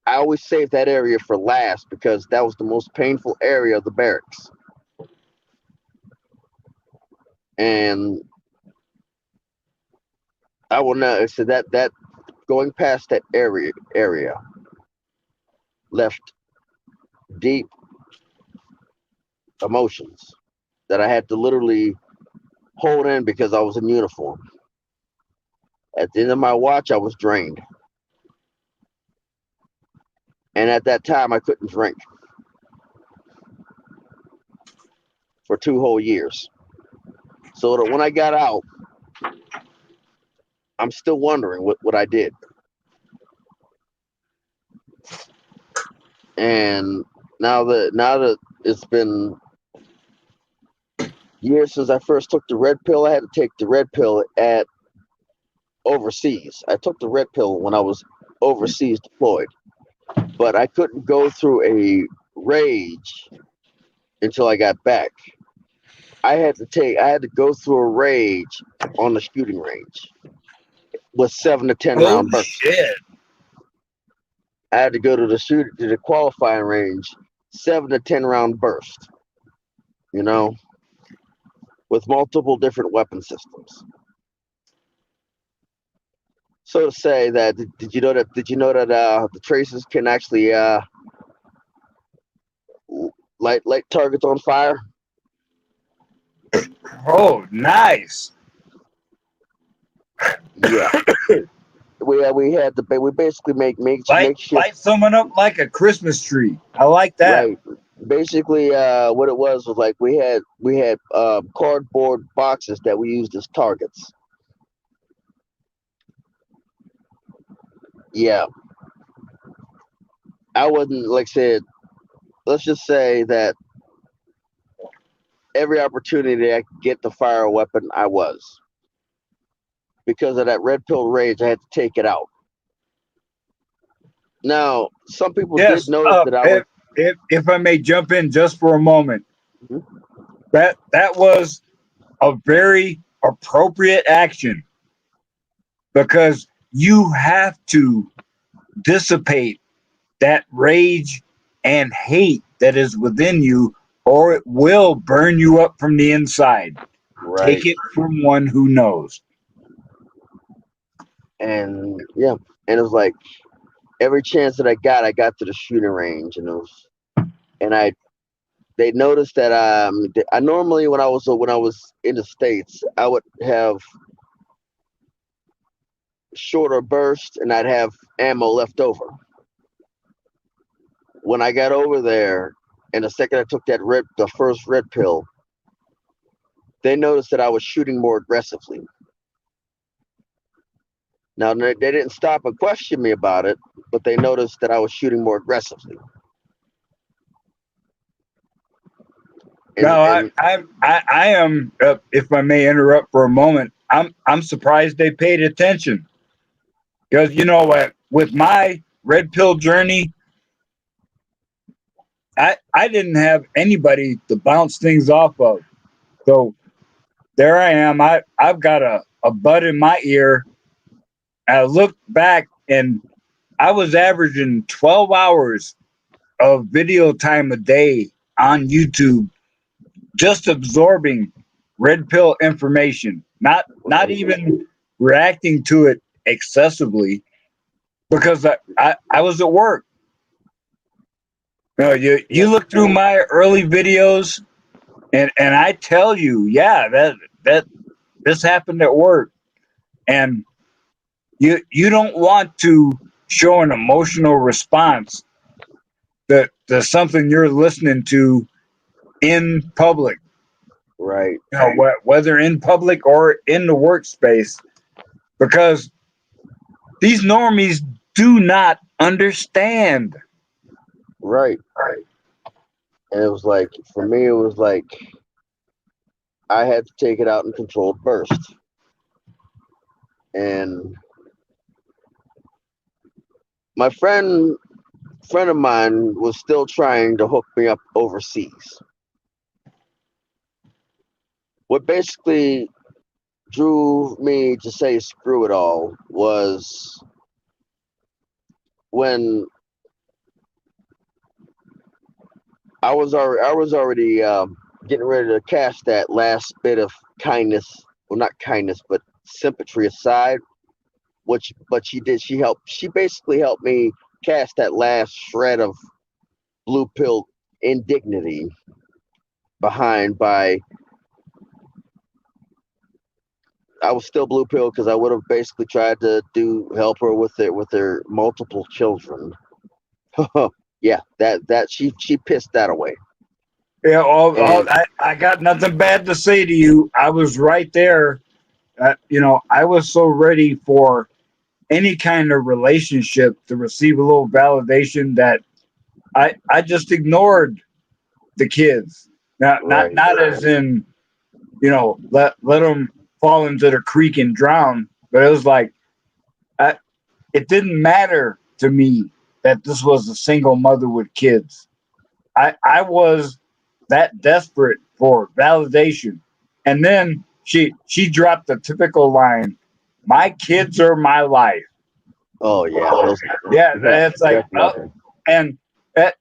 I always saved that area for last because that was the most painful area of the barracks. And I will not. So that going past that area left deep emotions that I had to literally hold in because I was in uniform. At the end of my watch, I was drained, and at that time, I couldn't drink for 2 whole years. So that when I got out, I'm still wondering what I did. And now that it's been years since I first took the red pill, I had to take the red pill at overseas. I took the red pill when I was overseas deployed, but I couldn't go through a rage until I got back. I had to go through a rage on the shooting range with 7 to 10 round Holy bursts. shit. I had to go to the qualifying range, 7 to 10 round burst. You know, with multiple different weapon systems. So to say that, did you know that the tracers can actually light targets on fire? Oh, nice. Yeah, we basically make Light makeshift. someone up like a Christmas tree. I like that. Right. Basically, what it was like we had cardboard boxes that we used as targets. Yeah, I wasn't like I said. Let's just say that every opportunity I could get to fire a weapon, I was because of that red pill rage. I had to take it out. Now, some people did Yes. notice that I was. If I may jump in just for a moment, that was a very appropriate action because you have to dissipate that rage and hate that is within you, or it will burn you up from the inside. Right, Take it from one who knows. and yeah, and it was like every chance that I got to the shooting range, and they noticed that I normally when I was in the states, I would have shorter bursts and I'd have ammo left over. When I got over there, and the second I took the first red pill, they noticed that I was shooting more aggressively. Now they didn't stop and question me about it, but they noticed that I was shooting more aggressively. And Now, and I am, if I may interrupt for a moment, I'm surprised they paid attention because you know what, with my red pill journey, I didn't have anybody to bounce things off of. So there I am. I've got a bud in my ear. I look back and I was averaging 12 hours of video time a day on YouTube, just absorbing red pill information, not even reacting to it excessively because I was at work. yeah, You look through my early videos and I tell you, yeah, that this happened at work. And you don't want to show an emotional response the something you're listening to in public, Right. whether in public or in the workspace, because these normies do not understand. Right. And it was like, for me, it was like I had to take it out in controlled burst. And my friend of mine was still trying to hook me up overseas. What basically drew me to say screw it all was when I was already getting ready to cast that last bit of kindness, well, not kindness, but sympathy aside. Which, but she did. She helped. She basically helped me cast that last shred of blue pill indignity behind. By I was still blue pill because I would have basically tried to do help her with their multiple children. Yeah, that she pissed that away. Yeah, And I got nothing bad to say to you. I was right there. I was so ready for any kind of relationship to receive a little validation that I just ignored the kids. right, Not as in, let them fall into the creek and drown, but it was like I, it didn't matter to me that this was a single mother with kids. I was that desperate for validation. And then she dropped the typical line, "My kids are my life." oh yeah, those, Yeah, yeah, it's like, definitely. and it,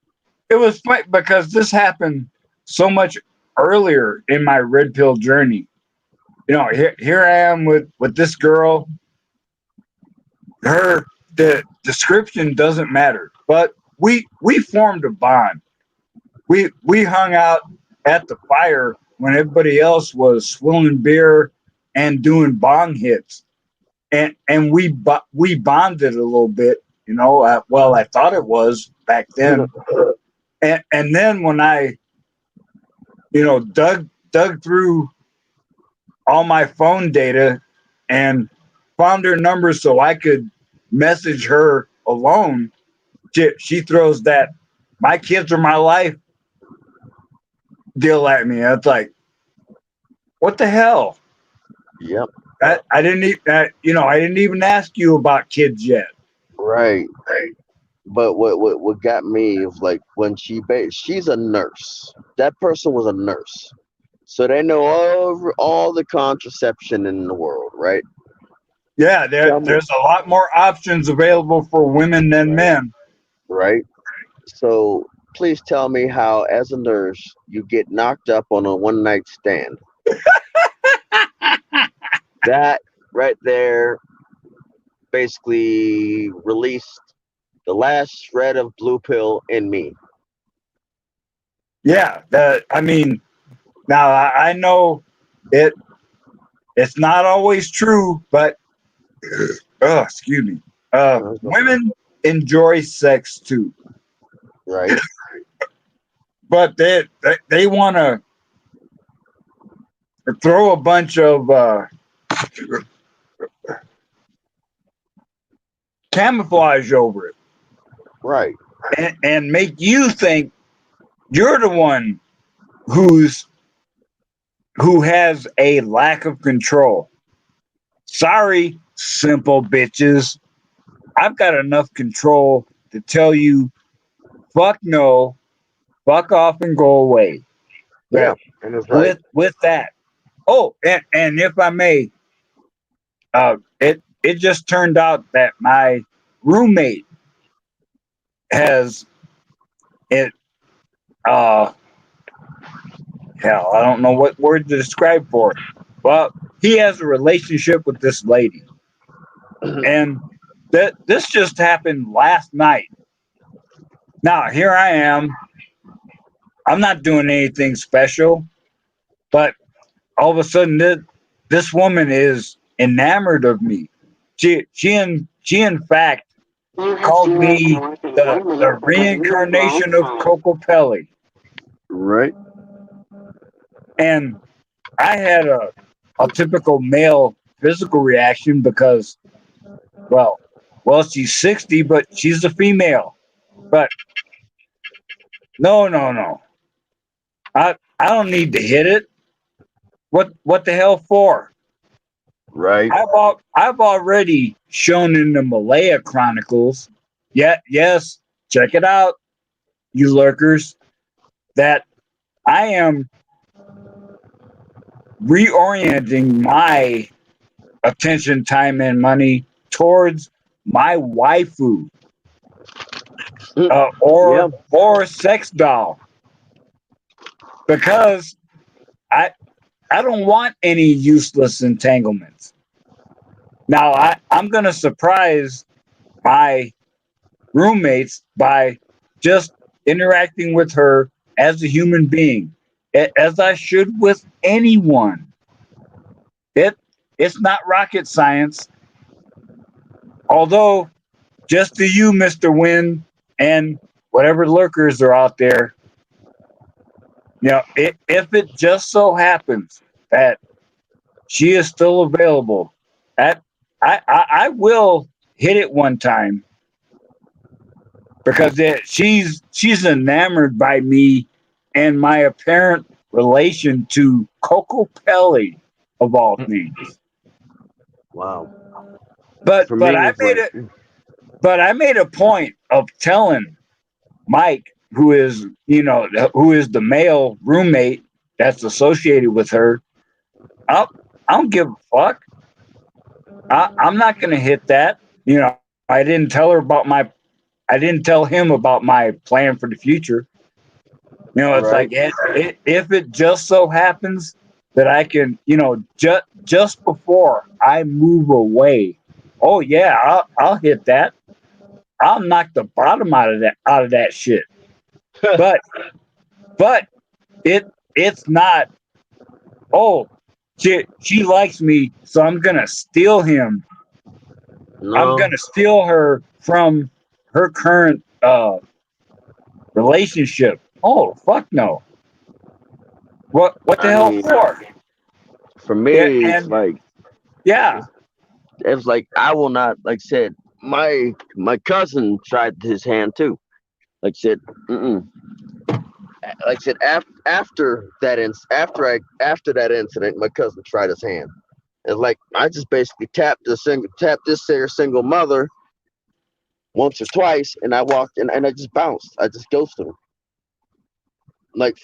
it was funny because this happened so much earlier in my red pill journey. Here I am with this girl. Her the description doesn't matter, but we formed a bond. We hung out at the fire when everybody else was swilling beer and doing bong hits, and we bonded a little bit. Well, I thought it was back then, and then when I dug through all my phone data and found her number so I could message her alone, she throws that "my kids are my life" deal at me. It's like, what the hell? Yep, I didn't I didn't even ask you about kids yet. right. But what got me was like when she's a nurse. That person was a nurse, so they know all the contraception in the world, right? Yeah, Tell me, there's a lot more options available for women than right, men. right. So please tell me how, as a nurse, you get knocked up on a one night stand. That right there basically released the last shred of blue pill in me. Yeah, I mean, now I know it. It's not always true, but excuse me. Okay. Women enjoy sex too, Right. but they want to throw a bunch of camouflage over it Right. and make you think you're the one who's who has a lack of control. Sorry, simple bitches. I've got enough control to tell you, fuck no, fuck off and go away. Yeah. But And it's like, with that, oh, and if I may, it just turned out that my roommate has it. Uh, Hell, I don't know what word to describe for it. Well, he has a relationship with this lady, and this just happened last night. Now here I am. I'm not doing anything special, but all of a sudden this woman is enamored of me. She in fact called me the reincarnation of Coco Pelli. Right. And I had a typical male physical reaction because, well, she's 60, but she's a female. But no. I don't need to hit it. What the hell for? Right. I've already shown in the Malaya Chronicles. Yeah, yes, check it out, you lurkers, that I am reorienting my attention, time, and money towards my waifu, Mm, yeah. or sex doll, because I I don't want any useless entanglements. Now I'm gonna surprise my roommates by just interacting with her as a human being, as I should with anyone. It it's not rocket science, although just to you, Mr. Wynn, and whatever lurkers are out there, if it just so happens that she is still available, that I will hit it one time because she's enamored by me and my apparent relation to Coco Pelli of all things. Wow. But For but me, I it's made like, it. But I made a point of telling Mike, who is the male roommate that's associated with her. I don't give a fuck. I'm not gonna hit that. I didn't tell him about my plan for the future. It's like right. if it just so happens that I can, just before I move away, oh yeah, I'll hit that. I'll knock the bottom out of that shit. But but it's not. Oh, she likes me, so I'm gonna steal him. I'm No, gonna steal her from her current relationship. Oh fuck no! What the I hell mean, for? for Yeah, me, it's and like, yeah. it's like I will not. Like I said, my cousin tried his hand too. Like I said, mm-mm. Like I said, after that incident, my cousin tried his hand. It's like I just basically tapped this single mother once or twice, and I walked and I just bounced. I just ghosted her. Like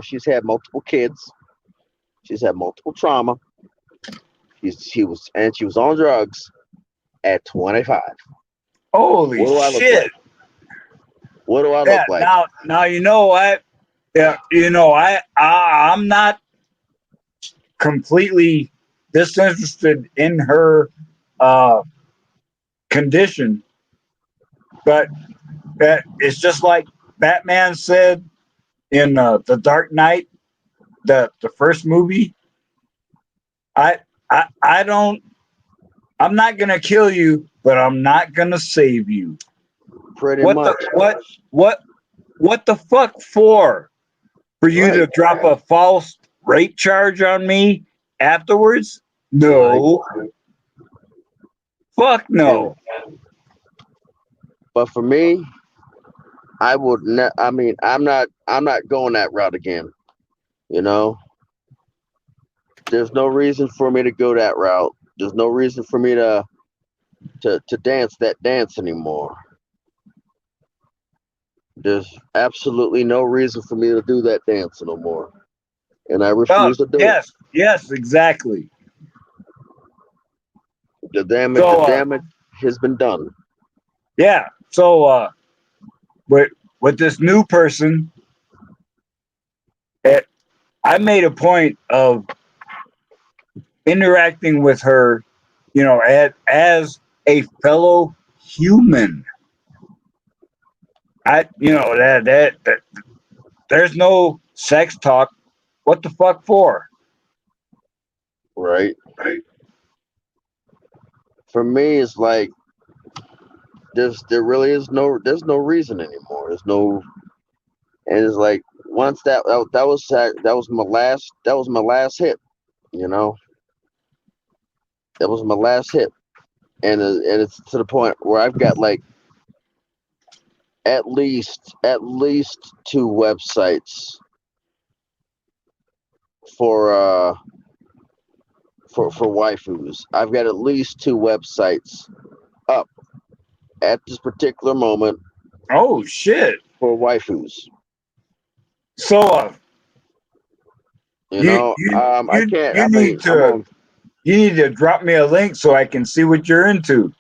she's had multiple kids. She's had multiple trauma. She was on drugs at 25. Holy What do I look shit! like? What do I Yeah. look like? Now you know what? Yeah. I'm not completely disinterested in her uh, condition, but it's just like Batman said in the Dark Knight, the first movie. I I don't. I'm not gonna kill you, but I'm not gonna save you. Pretty What the much. what what the fuck for? For you Right. to drop a false rape charge on me afterwards? Right. No. Fuck And no. but for me, I would not. I mean, I'm not going that route again. You know, there's no reason for me to go that route. There's no reason for me to dance that dance anymore. There's absolutely no reason for me to do that dance no more, and I Oh, refuse to do it. yes, exactly. The So damage has been done. yeah. So with this new person, eh, I made a point of interacting with her, as a fellow human. That there's no sex talk. What the fuck for? Right. For me, it's like there really is there's no reason anymore. There's no, and it's like once that was my last hit. You know, that was my last hit, and it's to the point where I've got like at least two websites for for waifus. I've got at least two websites up at this particular moment Oh shit! for waifus. So You know, I can't. you I need mean, I'm to on. drop me a link so I can see what you're into.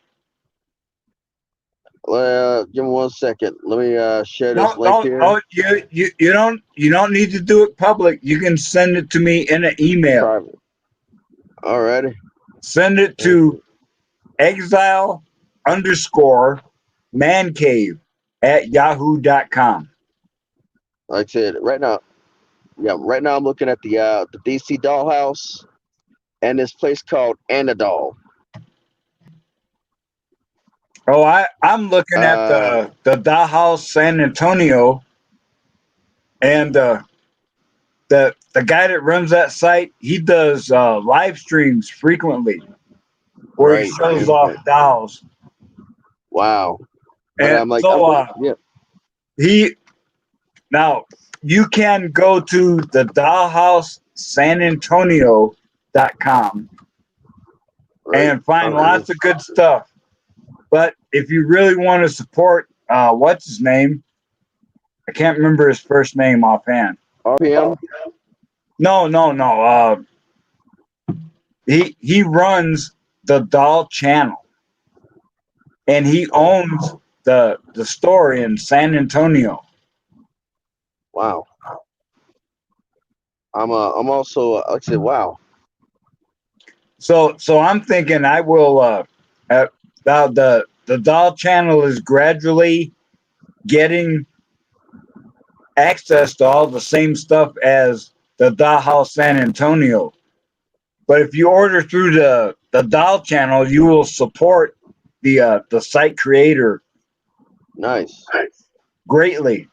Give me 1 second. Let me share this No, link don't. here. Oh, you don't need to do it public. You can send it to me in an email. Private. Alrighty. Send it to exile underscore man cave at yahoo.com. Like I said, right now, yeah, right now I'm looking at the DC Dollhouse and this place called Anadol. Oh, I'm looking at Uh, the Dollhouse San Antonio, and the guy that runs that site, he does live streams frequently where he right. shows And off dolls. wow. But And I'm like, so yeah, he now you can go to the dollhousesanantonio.com right. and find lots of good stuff. But if you really want to support what's his name? I can't remember his first name offhand. RPM. No. He runs the doll channel and he owns the store in San Antonio. Wow. I'm also like I said, wow. So I'm thinking I will the doll channel is gradually getting access to all the same stuff as the Dollhouse San Antonio. But if you order through the doll channel, you will support the site creator Nice. greatly.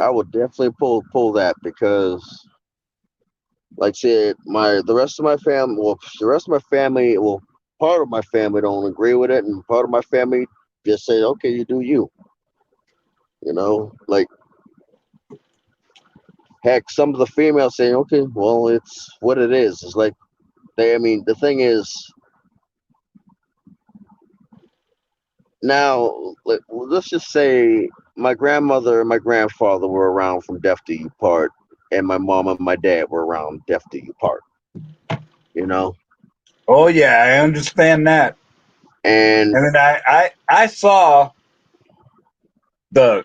I will definitely pull that because like I said, the rest of my family, well, the rest of my family, well, part of my family don't agree with it, and part of my family just say, okay, you do you. You know, like heck, some of the females say, okay, well, it's what it is. It's like I mean, the thing is, now let's just say my grandmother and my grandfather were around from death do you part, and my mom and my dad were around death do you part. You know, Oh yeah, I understand that. and And then I saw the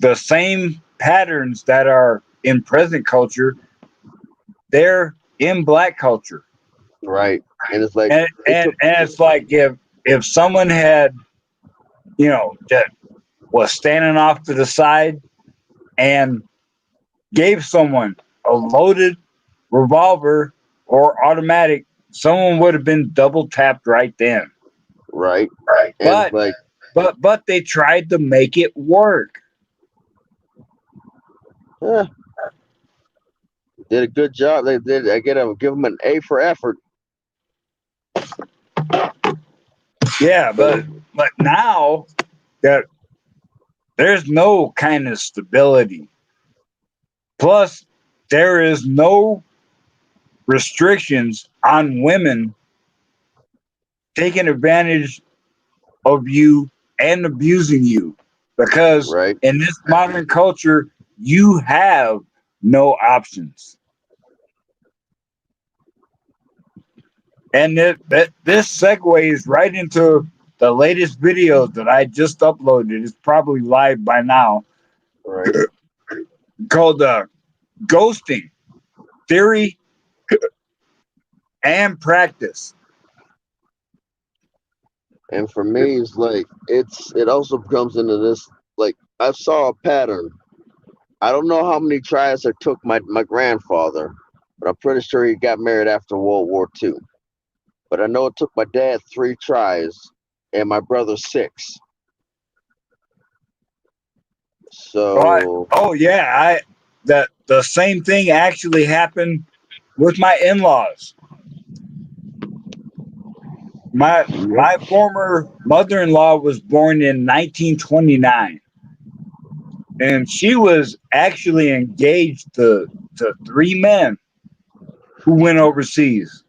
the same patterns that are in present culture, they're in black culture. right, and it's like it took And it's like if someone had, that was standing off to the side and gave someone a loaded revolver or automatic, someone would have been double tapped right then. right, and it's But like but they tried to make it work. eh, did a good job. They did. I get to give them an A for effort. Yeah, But but now that there's no kind of stability. Plus, there is no restrictions on women taking advantage of you and abusing you. Because right, in this modern culture, you have no options. And this segues right into the latest video that I just uploaded. It's probably live by now, right. called Ghosting Theory and Practice. And for me, it's like it also comes into this. Like I saw a pattern. I don't know how many tries it took my grandfather, but I'm pretty sure he got married after World War II. But I know it took my dad 3 tries and my brother's 6. Oh, So oh yeah, the same thing actually happened with my in-laws. yep, My former mother-in-law was born in 1929, and she was actually engaged to 3 men who went overseas.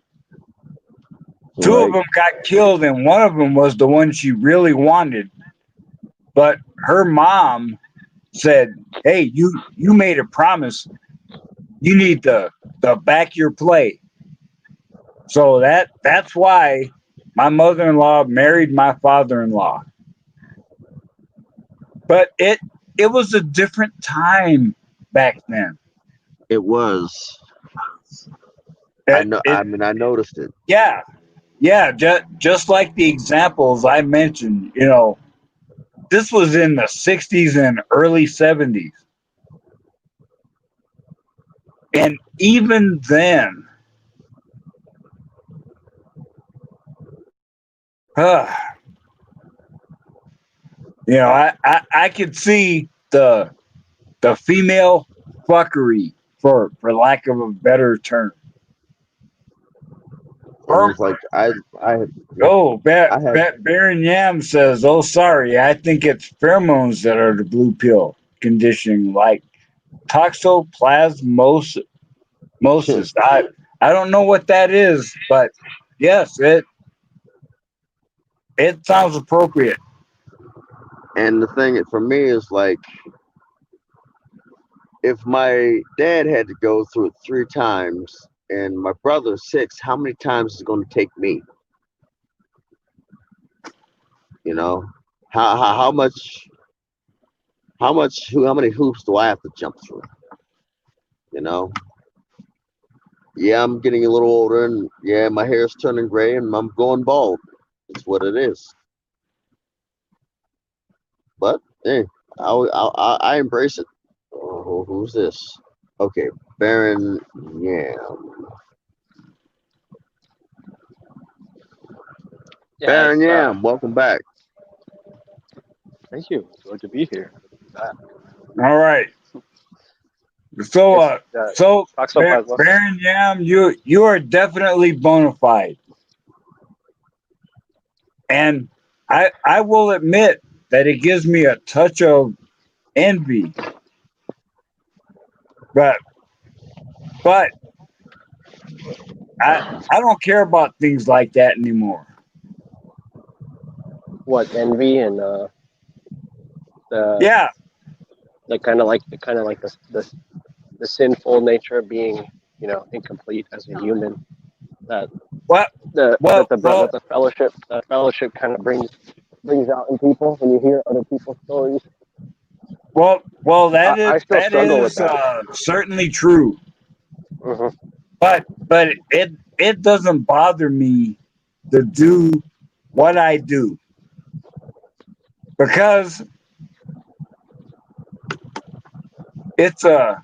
Two of right. them got killed, and one of them was the one she really wanted. But her mom said, "Hey, you made a promise. You need to back your play." So that's why my mother-in-law married my father-in-law. But it was a different time back then. It was. I It, know. it I mean, I noticed it. yeah, yeah, just like the examples I mentioned, this was in the 60s and early 70s. And even then, uh, I could see the female fuckery, for lack of a better term. And Her, it's like I oh, I have Baron Yam says, "Oh, sorry, I think it's pheromones that are the blue pill conditioning, like toxoplasmosis. I don't know what that is, but yes, it sounds appropriate." and the thing for me is like if my dad had to go through it 3 times and my brother's 6, how many times is it going to take me? You know, how much how many hoops do I have to jump through? You know, yeah, I'm getting a little older, and yeah, my hair's turning gray, and I'm going bald. It's what it is. But hey, I embrace it. Oh, who's this? Okay, Baron. Yeah, Yeah, Baron it's Yam. Welcome back. thank you. It's good to be here. Good to be back. All right. So, It's toxoplasmosis. Baron Yam, you are definitely bona fide, and I will admit that it gives me a touch of envy, but but I don't care about things like that anymore. What envy and the Yeah, the sinful nature of being, incomplete as a human. That what the well that the well that the fellowship kind of brings out in people when you hear other people's stories. well I still that struggle with is that. certainly true, Hmm. but it doesn't bother me to do what I do because it's a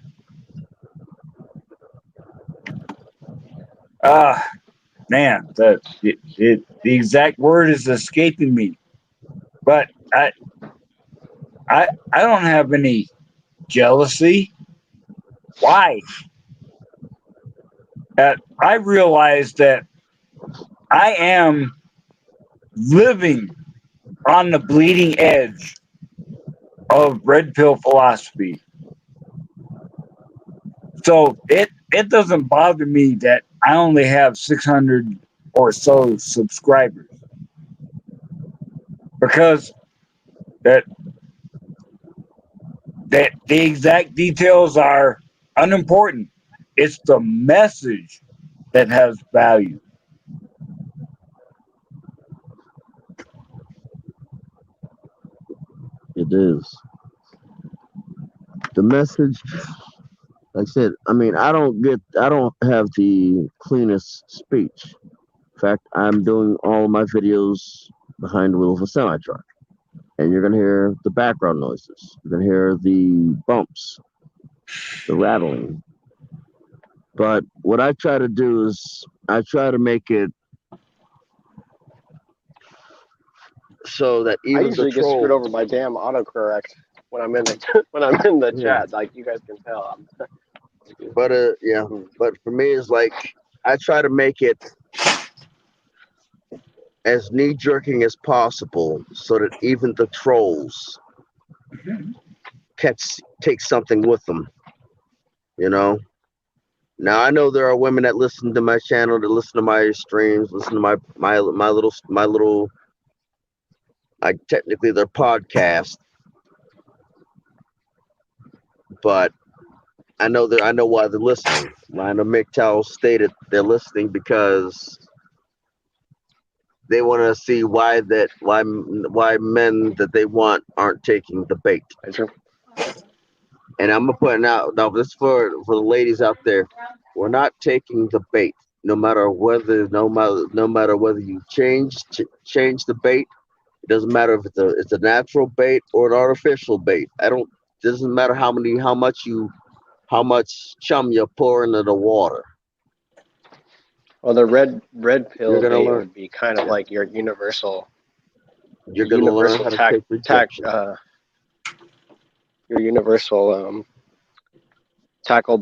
uh man, the exact word is escaping me, but I don't have any jealousy. Why? I realize that I am living on the bleeding edge of red pill philosophy. So it doesn't bother me that I only have 600 or so subscribers because that the exact details are unimportant. It's the message that has value. It is the message. Like I said, I mean, I don't have the cleanest speech. In fact, I'm doing all my videos behind the wheel of a semi truck, and you're gonna hear the background noises. You're gonna hear the bumps, the rattling. But what I try to do is I try to make it so that I even the usually get screwed over trolls. by damn autocorrect when I'm in the when I'm in the Yeah. chat. Like you guys can tell. But yeah. But for me, it's like I try to make it as knee jerking as possible, so that even the trolls take something with them. You know. Now I know there are women that listen to my channel, that listen to my streams, listen to my little. I technically their podcast, but I know why they're listening. Lionel McTowell stated they're listening because they want to see why men that they want aren't taking the bait. And I'm gonna put it out now. This for the ladies out there. We're not taking the bait, no matter whether you change the bait. It doesn't matter if it's a natural bait or an artificial bait. I don't. It doesn't matter how much chum you pour into the water. Well, the red You're pill gonna bait learn. would be kind of Yeah. like your universal You're gonna learn how to take tack rejection. your universal tackle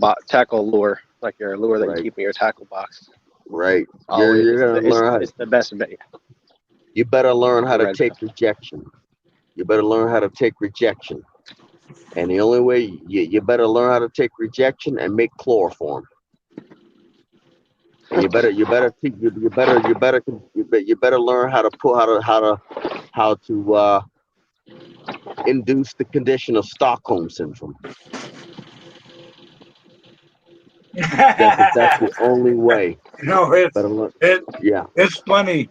lure, like your lure that you Right. keep in your tackle box. Right. Always, You're gonna learn how. it's the best bait. You better learn how The to red take pill. rejection. You better learn how to take rejection. And the only way you better learn how to take rejection and make chloroform. And you better learn how to induce the condition of Stockholm syndrome. That's the only way. Better learn. Yeah. it's funny.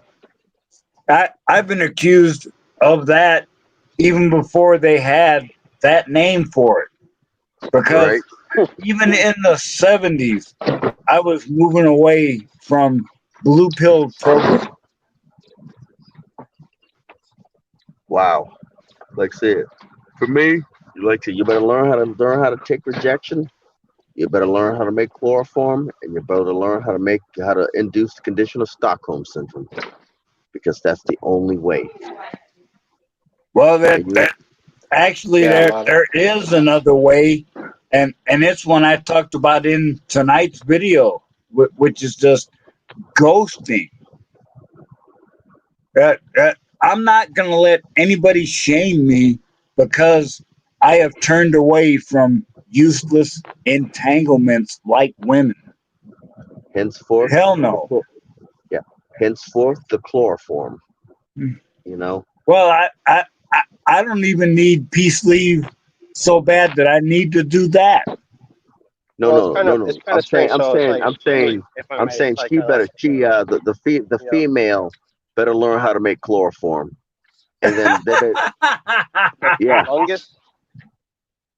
I've been accused of that even before they had that name for it. Because Right. even in the 70s, I was moving away from blue pill program. Wow. Like I said, for me, you better learn how to take rejection. You better learn how to make chloroform, and you better learn how to induce the condition of Stockholm syndrome, because that's the only way. Well, And you, actually Yeah, a there lot of there is another way, and it's one I talked about in tonight's video, which is just ghosting. I'm not going to let anybody shame me because I have turned away from useless entanglements like women. henceforth, Hell no. yeah, henceforth the chloroform. You know. Well, I don't even need peace leave so bad that I need to do that. No, well, no, no, no. it's kind of strange. So it's like, if I I'm may, it's saying like she better. She the you know, female better learn how to make chloroform, and then yeah. fungus,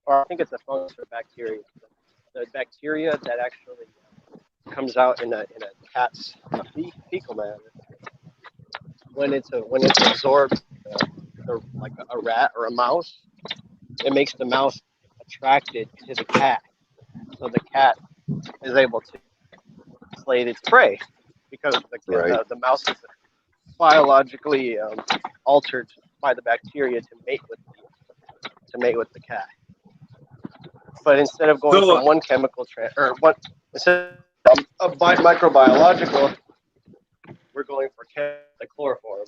or I think it's a fungus or bacteria. The bacteria that actually comes out in a cat's fecal matter when it's absorbed like a rat or a mouse, it makes the mouse attracted to the cat, so the cat is able to slay its prey because Right. the mouse is biologically altered by the bacteria to mate with the cat. But instead of going So, from one chemical instead of microbiological, we're going for the chloroform.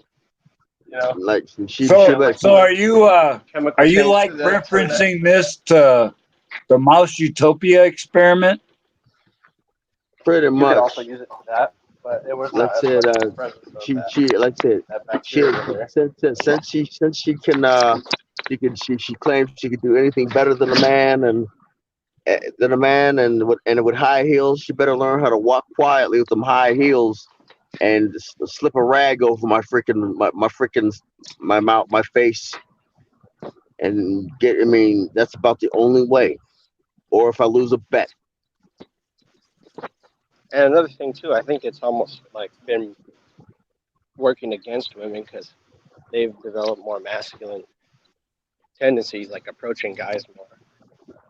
You know, Like she so, better. so chemical are you change like to the referencing this to the Mouse Utopia experiment? Pretty you could also much. use it for that, but it was Like not I as much said, of the presence of she like I said, that she bacteria there. since she claims she could do anything better than a man, and with high heels, she better learn how to walk quietly with them high heels and slip a rag over my mouth, my face, and get. I mean, that's about the only way. Or if I lose a bet. And another thing too, I think it's almost like been working against women because they've developed more masculine tendencies, like approaching guys more,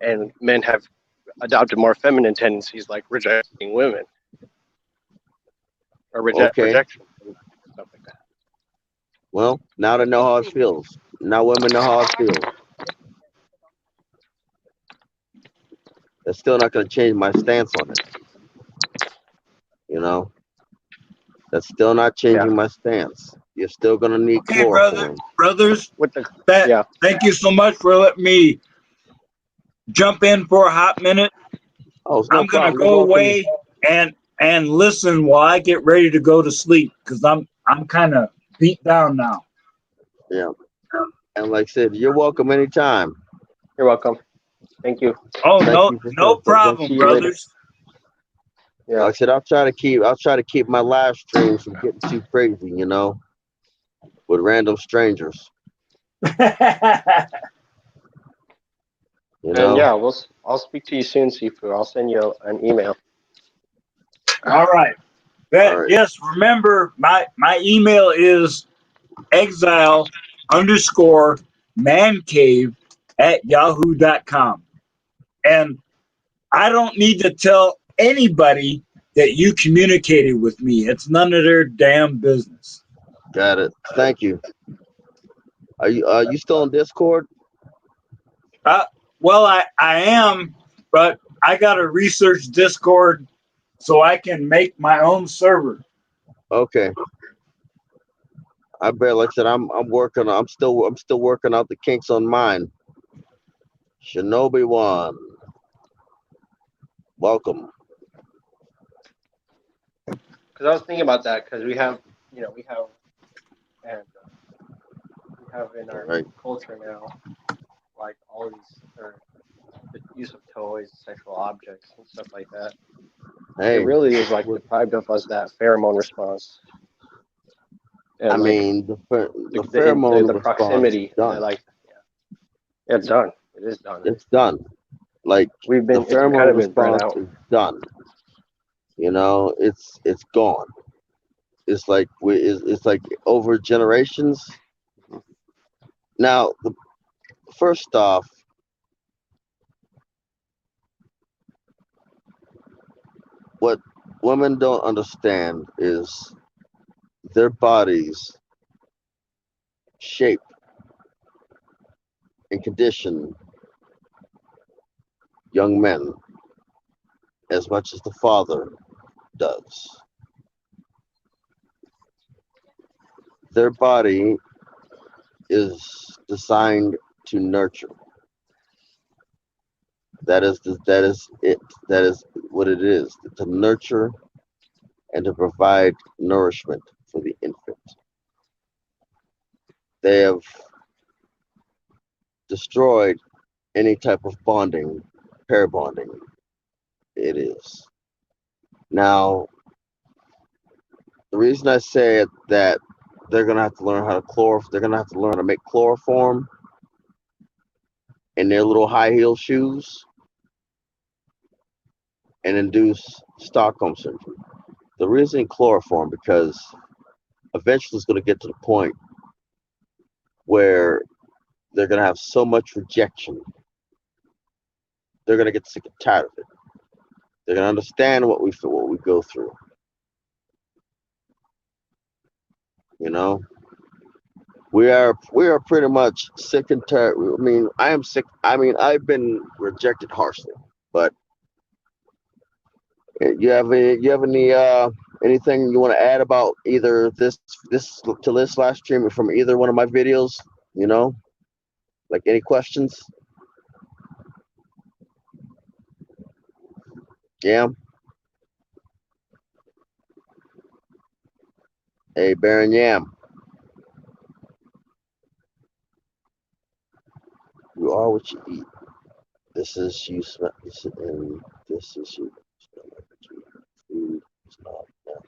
and men have adopted more feminine tendencies, like rejecting women or Okay. rejection and stuff like that. Well, now they know how it feels. Now women know how it feels. That's still not going to change my stance on it. You know, that's still not Yeah. changing my stance. You're still going to need Okay, chloroform. brothers, With the that yeah. thank you so much for letting me jump in for a hot minute. Oh, it's no I'm gonna problem. You're go welcome. away and listen while I get ready to go to sleep because I'm kind of beat down now. Yeah. And like I said, you're welcome anytime. You're welcome. Thank you. Oh Thank no, you for no See problem, you later. brothers. Yeah. like I said, I'll try to keep my live streams from getting too crazy, with random strangers. You And know. yeah, I'll speak to you soon, Sifu. I'll send you an email. All right. All That right. yes. Remember, my email is exile underscore man cave at yahoo.com. And I don't need to tell anybody that you communicated with me. It's none of their damn business. Got it. Thank you. Are you still on Discord? Uh, well, I am, but I got to research Discord so I can make my own server. Okay. I bet. Like I said, I'm still working out the kinks on mine. Shinobi one. Welcome. Because I was thinking about that because we have and we have in All our right. culture now like all these or the use of toys, sexual objects, and stuff like that. It Hey, really is like what- deprived of us that pheromone response I and like mean the the pheromone response is proximity and done. yeah, it's done. It is done. It's done. Like the It's kind pheromone of been bred response out. is done. It's gone. It's like over generations. Now, first off, what women don't understand is their bodies shape and condition young men as much as the father does. Their body is designed to nurture. That is it. That is what it is. To nurture and to provide nourishment for the infant. They have destroyed any type of bonding, pair bonding. It is. Now, the reason I say that they're gonna have to learn how to they're gonna have to learn how to make chloroform in their little high heel shoes and induce Stockholm syndrome. The reason chloroform because eventually it's gonna get to the point where they're gonna have so much rejection, they're gonna get sick and tired of it. They're gonna understand what we go through. You know, we are pretty much sick and tired. I mean, I am sick. I mean, I've been rejected harshly. But you have anything you want to add about either this live stream or from either one of my videos? You know, like any questions? Yeah. Hey, Baron Yam, you are what you eat. This is you. This is and this is you. Smell like what you eat. Food is not natural.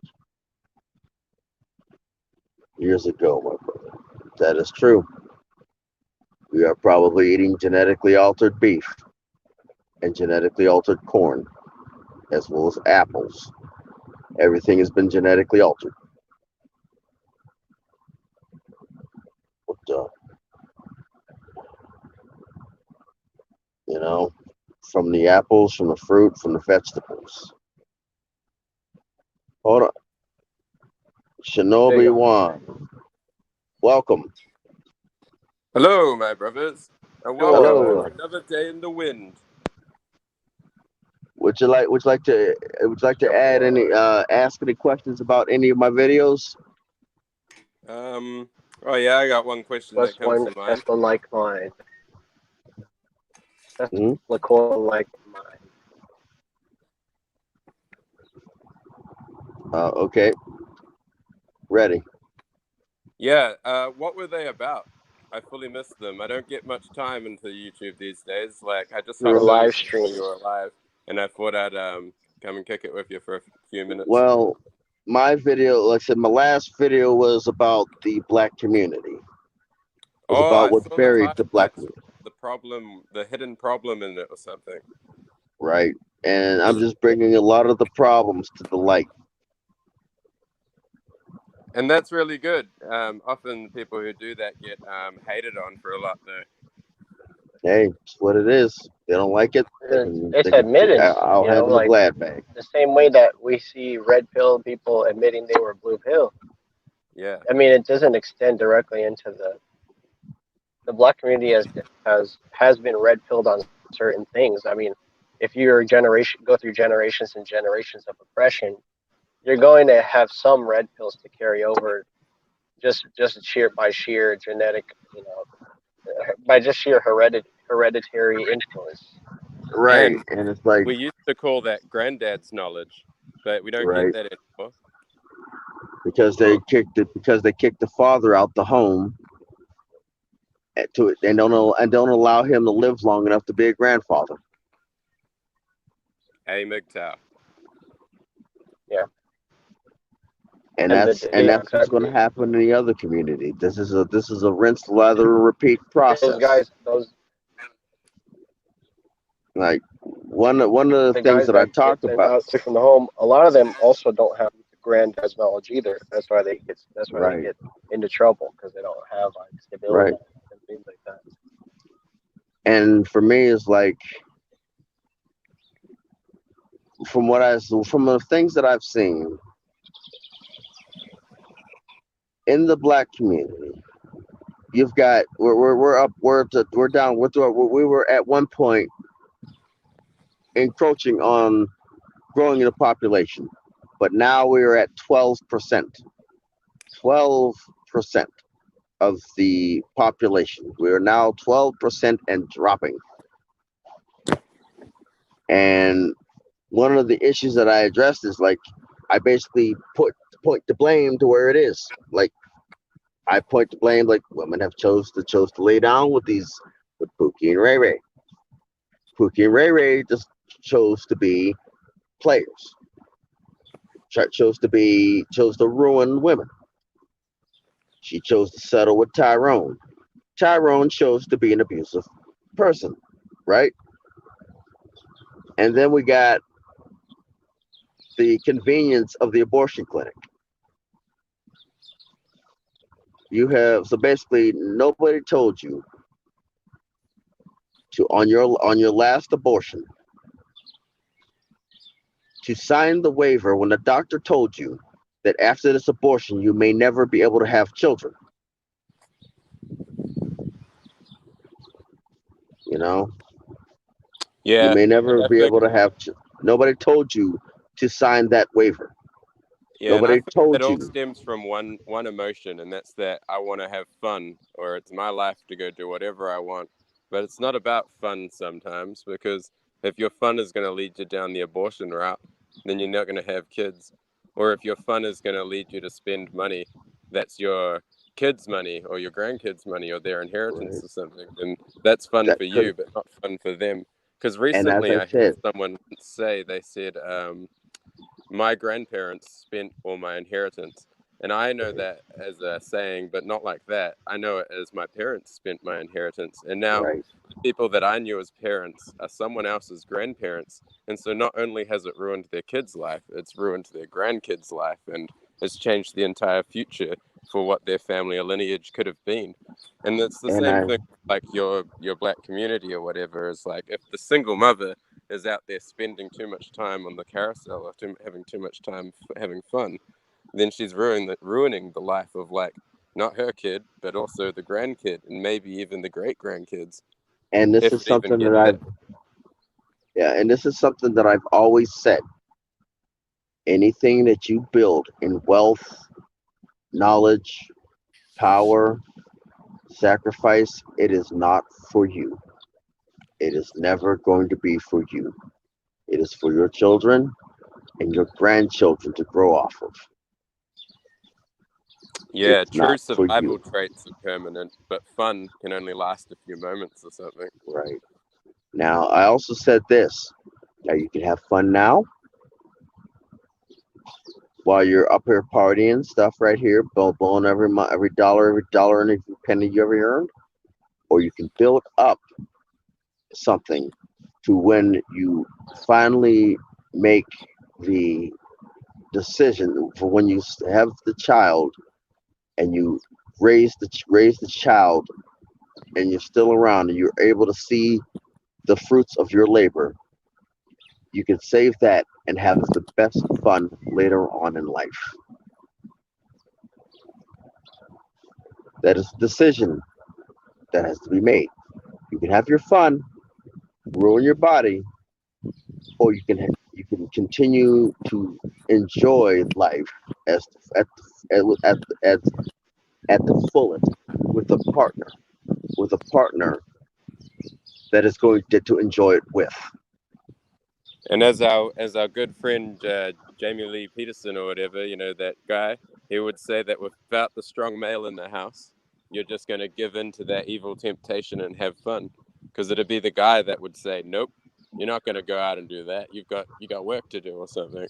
Years ago, my brother. That is true. We are probably eating genetically altered beef and genetically altered corn, as well as apples. Everything has been genetically altered. But, you know, from the apples, from the fruit, from the vegetables. Hold on. There you Shinobi go. One. Welcome. Hello, my brothers, and welcome Hello. to another day in the wind. Would you like to add any ask any questions about any of my videos? Oh yeah, I got one question that comes to mind. That's one like mine. That's Hmm? one like mine. Okay. Ready. Yeah, what were they about? I fully missed them. I don't get much time into YouTube these days. Like, I just Through hopped on live because I saw you streams. were alive, and I thought I'd come and kick it with you for a few minutes. Well, my video, like I said, my last video was about the black community. It was Oh, about I what saw the buried the title, black like community, the problem, the hidden problem in it or something. right? And I'm just bringing a lot of the problems to the light. And that's really good. Often people who do that get hated on for a lot, though. Hey, it's what it is. They don't like it. They can. It's They can. admittance, I'll you know, hand them a like glad bag. the same way that we see red pill people admitting they were blue pill. Yeah. I mean, it doesn't extend directly into the black community has been red pilled on certain things. I mean, if your generation go through generations and generations of oppression, you're going to have some red pills to carry over just sheer genetic, you know, by just sheer hereditary influence. Right, And and it's like, we used to call that granddad's knowledge, but we don't get right, that anymore. because they kicked the father out the home to it, and don't allow him to live long enough to be a grandfather. Hey, MGTOW. Yeah, And and yeah, that's what's going to exactly. happen in the other community. This is a rinse, lather, and repeat Those process. guys, those Like one of the the things guys that I that get talked sent about, out from the home, a lot of them also don't have granddad's knowledge either. That's why they right, get into trouble because they don't have like right, stability and things like that. and for me, it's like from the things that I've seen in the black community, you've got we're up we're down we were at one point encroaching on growing the population, but now we are at 12%. 12% of the population. We are now 12% and dropping. And one of the issues that I addressed is like I basically point the blame to where it is. Like I point the blame like women have chose to lay down with Pookie and Ray Ray. Pookie and Ray Ray just chose to be players. Chose to ruin women. She chose to settle with Tyrone. Tyrone chose to be an abusive person, right? And then we got the convenience of the abortion clinic. You have so basically nobody told you to on your last abortion to sign the waiver when the doctor told you that after this abortion you may never be able to have children. You know, you Yeah, may and never I be think able to have. Nobody told you to sign that waiver. yeah, and I Nobody think it told all you. stems from one emotion, and that's that I want to have fun, or it's my life to go do whatever I want. But it's not about fun sometimes, because if your fun is going to lead you down the abortion route, then you're not going to have kids. Or if your fun is going to lead you to spend money, that's your kids' money or your grandkids' money or their inheritance Right. or something, then that's fun That for could, you, but not fun for them. Because and as recently I I heard said, someone say, they said, my grandparents spent all my inheritance. And I know that as a saying, but not like that. I know it as my parents spent my inheritance. And now right, the people that I knew as parents are someone else's grandparents. And so not only has it ruined their kids' life, it's ruined their grandkids' life and it's changed the entire future for what their family or lineage could have been. And it's the and same I thing like your black community or whatever. Is like if the single mother is out there spending too much time on the carousel or having too much time having fun, then she's ruining the life of like not her kid, but also the grandkid and maybe even the great grandkids, And this if is it even something that gets there. and this is something that I've always said. Anything that you build in wealth, knowledge, power, sacrifice, it is not for you. It is never going to be for you. It is for your children and your grandchildren to grow off of. Yeah, It's true not for survival you. traits are permanent, but fun can only last a few moments or something. Right. Now, I also said this. Now, you can have fun now while you're up here partying stuff right here, blowing every dollar and every penny you ever earned, or you can build up something to when you finally make the decision for when you have the child and you raise the child and you're still around and you're able to see the fruits of your labor. You can save that and have the best fun later on in life. That is a decision that has to be made. You can have your fun, ruin your body, or you can continue to enjoy life as at at the fullest with a partner that is going to enjoy it with. And as our good friend Jamie Lee Peterson or whatever, that guy, he would say that without the strong male in the house, you're just going to give in to that evil temptation and have fun, because it'd be the guy that would say, "Nope, you're not going to go out and do that. You got work to do or something."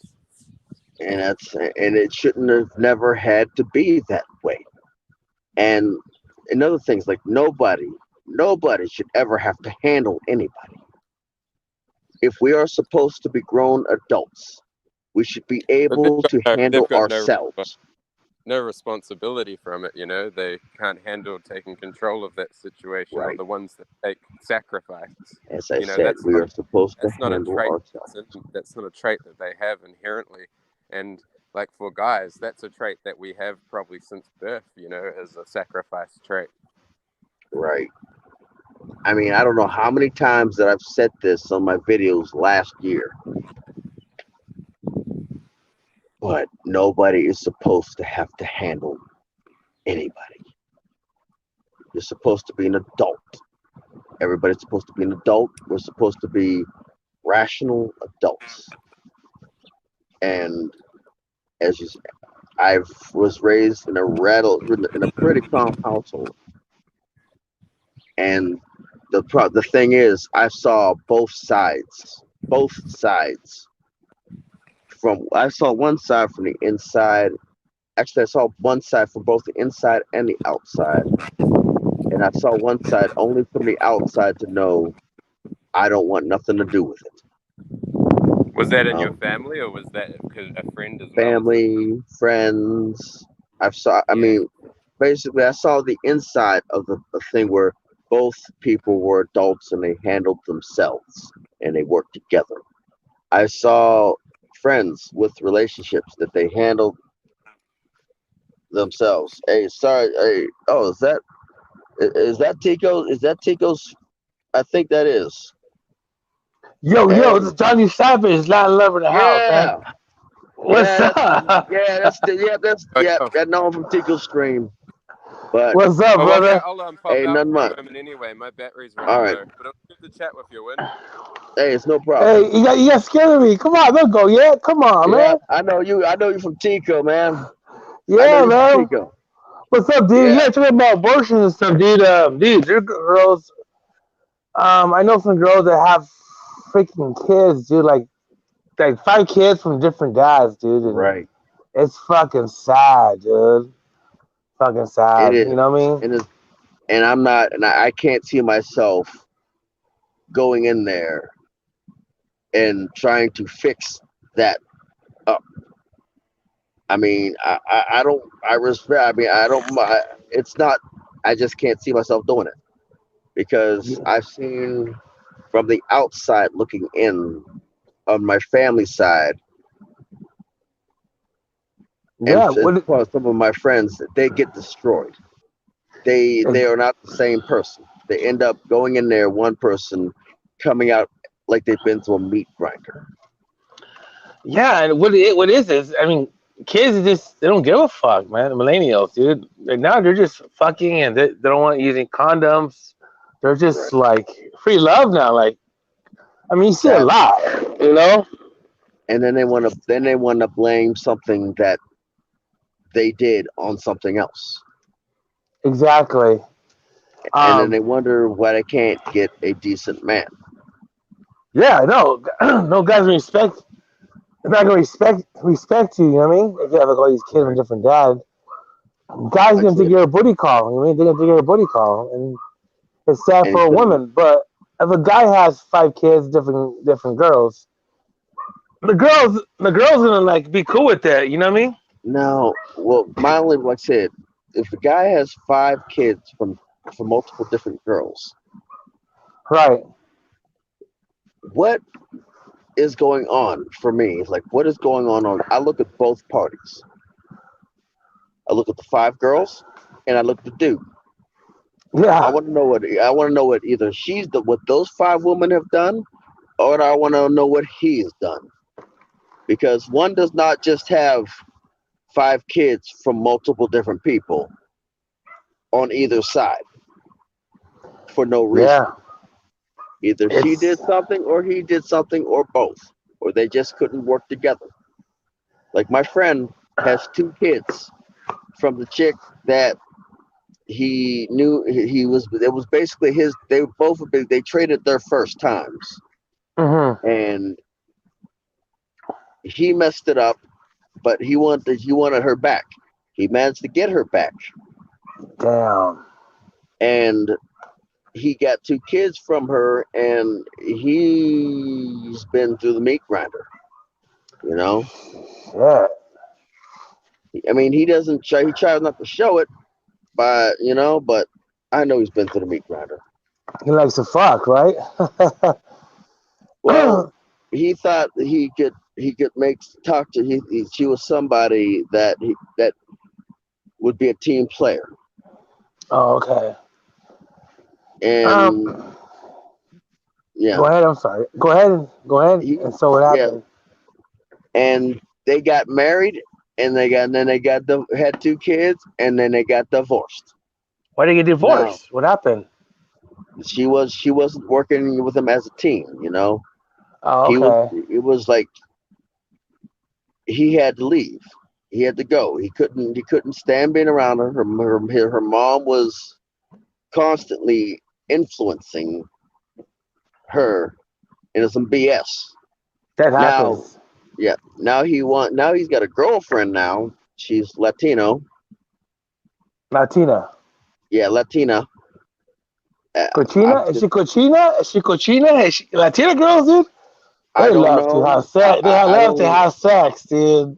And it shouldn't have never had to be that way. And another things like nobody should ever have to handle anybody. If we are supposed to be grown adults, we should be But they've able got to no, handle they've got no ourselves. no responsibility from it. They can't handle taking control of that situation, or Right. the ones that take sacrifice. As I You know, said, that's we not are supposed to that's not a handle trait ourselves. that's not a trait that they have inherently. And like for guys, that's a trait that we have probably since birth, as a sacrifice trait. Right. I mean, I don't know how many times that I've said this on my videos last year, but nobody is supposed to have to handle anybody. You're supposed to be an adult. Everybody's supposed to be an adult. We're supposed to be rational adults. And as you, I was raised in a pretty calm household, and the thing is, I saw both sides. I saw one side from the inside. Actually, I saw one side from both the inside and the outside, and I saw one side only from the outside to know I don't want nothing to do with it. Was that in your Um, family, or was that because a friend as well? As Family, friends. I yeah. mean, basically, I saw the inside of the thing where both people were adults and they handled themselves and they worked together. I saw friends with relationships that they handled themselves. Hey, sorry. Hey, oh, is that Tico? Is that Tico's? I think that is. Yo, this And is Johnny Savage, Latin Love in the house, man. yeah, What's up? yeah. Oh, I know him from Tico's stream. But What's up, oh well, yeah. brother? I'll pop hey, out nothing for a much. moment anyway. My battery's All running right. low, but it's good to chat with you, Win. Hey, it's no problem. Hey, you got scared of me. Come on, don't go yet. Come on, Yeah, man. I know you. I know you from Tico, man. I know Yeah, you from man. Tico. What's up, dude? Yeah. Yeah, talking about abortion and stuff, dude. Dude, there are girls. I know some girls that have freaking kids, dude. Like 5 kids from different guys, dude, and Right. it's fucking sad, dude. Fucking It sad. is, You know what I mean? and I'm not, and I can't see myself going in there and trying to fix that up. I mean, I don't, I respect. I mean, I don't. It's not. I just can't see myself doing it because Yeah. I've seen from the outside looking in on my family side and Yeah. as What? far as some of my friends, they get destroyed. They are not the same person. They end up going in there, one person coming out like they've been through a meat grinder. Yeah. And what is this? I mean, kids are just they don't give a fuck, man. The millennials, dude. Like now they're just fucking and they don't want using condoms. They're just Right. like free love now. Like I mean, you see a That lot, you know. and then they want to blame something that they did on something else, Exactly. and then Um. they wonder why they can't get a decent man. Yeah. No. No guys respect. They're not gonna respect you. You know what I mean? If you have like all these kids from Right. different dads, guys Like I gonna think said, you're a booty call. You know what I mean? They're gonna think you're a booty call, and it's sad and for he a couldn't. woman. But if a guy has 5 kids, different girls, the girls gonna like be cool with that. You know what I mean? Now, well, my only like I said, if the guy has 5 kids from multiple different girls, Right. what is going on for me? Like, what is going on? I look at both parties. I look at the 5 girls, and I look at the dude. I Yeah. want to know what either what those 5 women have done, or I want to know what he has done. Because one does not just have 5 kids from multiple different people on either side for no reason. Yeah. Either she It's did something, or he did something, or both, or they just couldn't work together. Like my friend has 2 kids from the chick that he knew he was. It was basically his. They both have been. They traded their first times, hmm and he messed it up. But he wanted her back. He managed to get her back, damn. and he got 2 kids from her, and he's been through the meat grinder. You know, Yeah. I mean, he doesn't. He tries not to show it, but I know he's been through the meat grinder. He likes to fuck, right? Well, he thought he could make talk to she was somebody that would be a team player, Oh, okay. and Um. yeah, Go ahead. I'm sorry. Go ahead. Go ahead. he And so what yeah, happened? and they got married, and then they had 2 kids, and then they got divorced. Why did you get Now divorced? What happened? she wasn't working with him as a team. Oh, He was okay. it was like he had to leave. He had to go. He couldn't stand being around her. Her mom was constantly influencing her into some BS. That Now, happens. yeah, now he's got a girlfriend now. She's Latino. Latina. Yeah, Latina. Uh, I'm Cochina? Is just, she cochina? Is she cochina? Is she Latina girls, dude? I They don't love to know. have sex. I Love to don't. have sex, dude.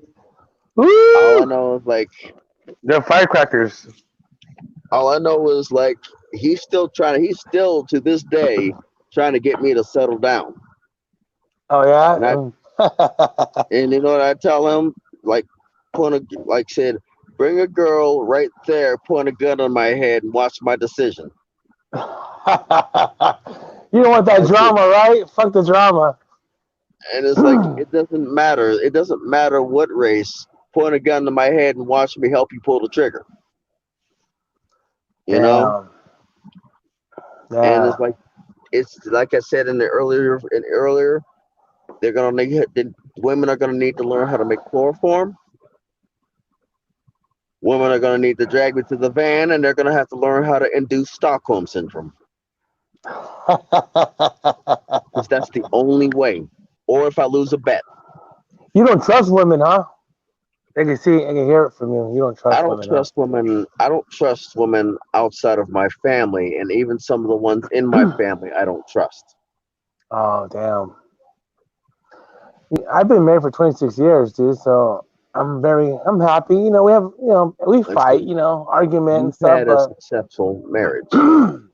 All I Woo! know is like They're firecrackers. all I know is like he's still trying. He's still to this day trying to get me to settle down. Oh yeah. And I and you know what I tell him? Like said, bring a girl right there, point a gun on my head, and watch my decision. You don't want that That's it. drama, right? Fuck the drama. And it's like it doesn't matter. It doesn't matter what race. Point a gun to my head and watch me help you pull the trigger. You know. Damn. And Yeah. it's like I said in earlier, they're gonna need women are gonna need to learn how to make chloroform. Women are gonna need to drag me to the van, and they're gonna have to learn how to induce Stockholm syndrome, because that's the only way. Or if I lose a bet. You don't trust women, huh? They can see, I can hear it from you. You don't I trust don't women, huh? trust women. I don't trust women outside of my family, and even some of the ones in my family, I don't trust. Oh, damn. I've been married for 26 years, dude. So I'm happy. We Like I fight, said, argument and you've stuff, had a but successful marriage. but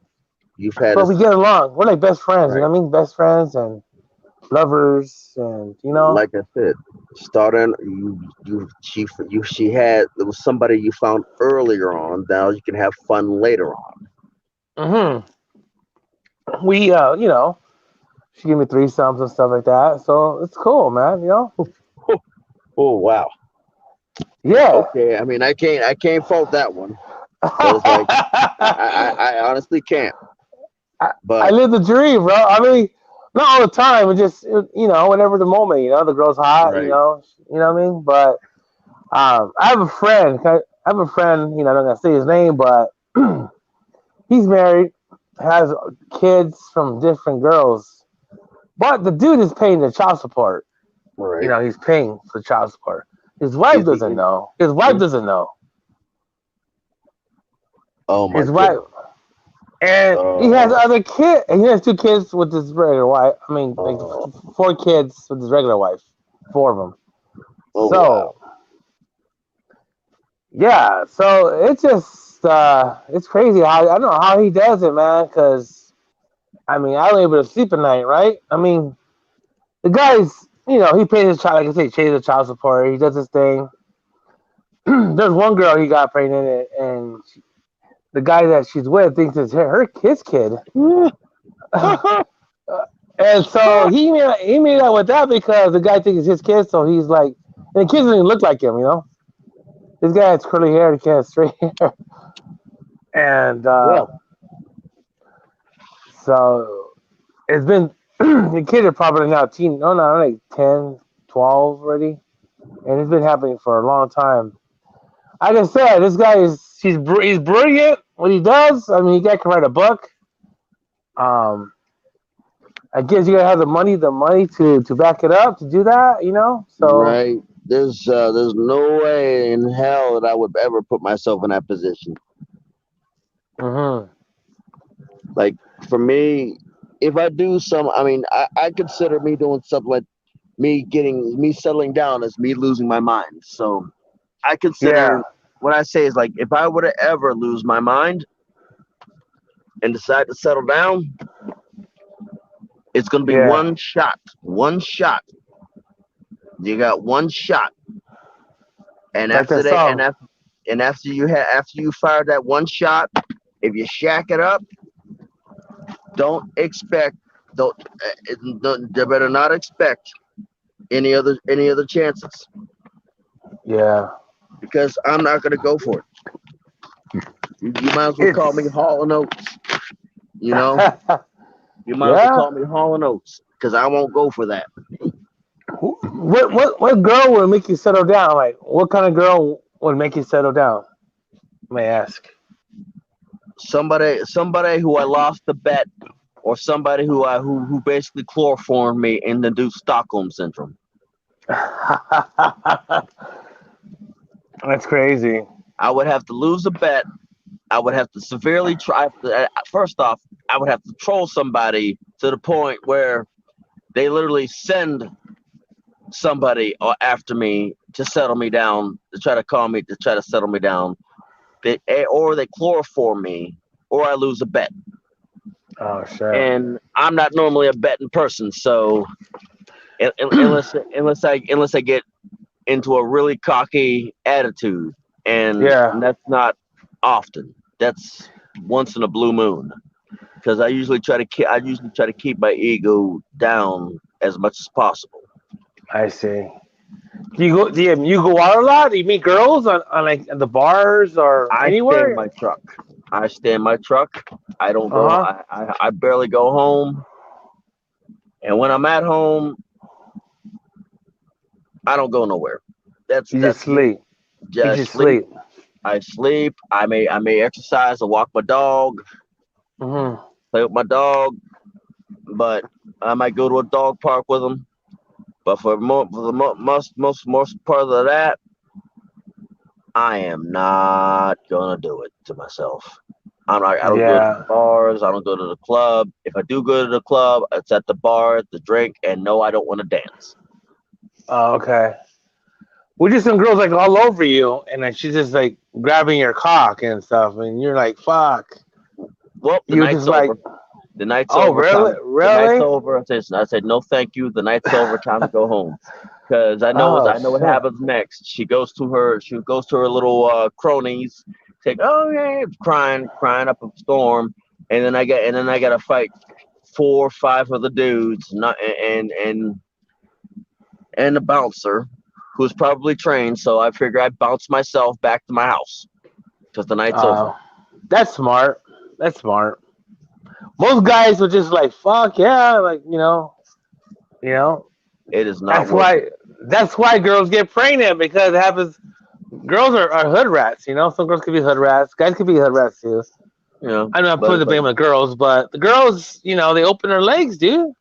You've had a we get along. We're like best friends. You right. know what I mean? Best friends, and lovers, and Like I said, starting she had there was somebody you found earlier on. Now you can have fun later on. hmm we she gave me threesomes and stuff like that, so it's cool, man. Oh wow. Yeah. Okay. I mean, I can't fault that one, but it's like I honestly can't. I But live the dream, bro. I mean, not all the time, but just whenever the moment. The girl's hot. right, You know what I mean. But I have a friend. I have a friend. I'm not gonna say his name, but he's married, has kids from different girls. But the dude is paying the child support. right. He's paying for child support. His wife Is he doesn't know. His wife in? doesn't know. Oh my His wife, goodness. and he has Oh, other kids. And he has two kids with his regular wife. I mean, like oh, four kids with his regular wife. Four of them. oh wow. So yeah, so it's just it's crazy how I don't know how he does it, man. Because I mean, I was able to sleep at night, right? I mean, the guy's he pays his child, like I say, he pays the child support. He does his thing. There's one girl he got pregnant, and the guy that she's with thinks it's his kid. And so he made out with that because the guy thinks it's his kid. So he's like, and the kids don't even look like him. This guy has curly hair, the kid has straight hair, and Well, so it's been the kids are probably now teen. No, no, like 10, 12 already, and it's been happening for a long time. Like I said, this guy he's brilliant. What he does, I mean, he guy can write a book. Um, I guess you gotta have the money to back it up to do that. So, right. There's no way in hell that I would ever put myself in that position. hmm Like for me, if I do some, I mean, I consider me doing something like me settling down as me losing my mind. So I consider yeah, what I say is like if I were to ever lose my mind and decide to settle down, it's gonna be yeah, one shot. One shot. You got one shot, and like after that they song. and after you fire that one shot, if you shack it up, don't expect don't you better not expect any other chances Yeah, because I'm not gonna go for it. You might as well call me it's Hall and Oates. You know, you might as well yeah. call me Hall and Oates because I won't go for that. What girl would make you settle down? Like, what kind of girl would make you settle down? May I ask. Somebody who I lost the bet, or somebody who basically chloroformed me and induced Stockholm syndrome. That's crazy. I would have to lose a bet. I would have to severely try. First off, I would have to troll somebody to the point where they literally send somebody or after me to settle me down, to try to call me, to try to settle me down. Or they chloroform me, or I lose a bet. Oh shit. And I'm not normally a betting person, so unless I get into a really cocky attitude, and Yeah. that's not often. That's once in a blue moon. Because I usually try to keep my ego down as much as possible. I see. Do you go out a lot? Do you meet girls on like at the bars or I stay in anywhere? my truck. I stay in my truck. I don't Uh go. huh. I barely go home. And when I'm at home, I don't go nowhere. That's You just that's me. sleep. You Just just sleep. sleep. I sleep. I may exercise or walk my dog, Hmm play with my dog, but I might go to a dog park with them. But for the most part of that, I am not gonna do it to myself. I'm not. I don't go to the Yeah. bars. I don't go to the club. If I do go to the club, it's at the bar to drink, and no, I don't want to dance. Oh, okay. We just some girls like all over you, and then she's just like grabbing your cock and stuff, and you're like, "Fuck." Well, the You're just night's like, over. The night's Oh, over. really? The night's Really? over. I said, no, thank you. The night's over. Time to go home. Because Oh I know what shit. happens next. She goes to her little cronies, say, oh yeah, crying up a storm, and then I got to fight 4 or 5 of the dudes, not and the bouncer, who's probably trained. So I figure I bounce myself back to my house because the night's over. Uh, that's smart. That's smart. Most guys would just like fuck yeah, like you know. It is not That's worth it. why. That's why girls get pregnant because it happens. Girls are hood rats. Some girls could be hood rats. Guys could be hood rats too. You know, I'm not but putting it's the like, blame on the girls, but the girls, they open their legs, dude.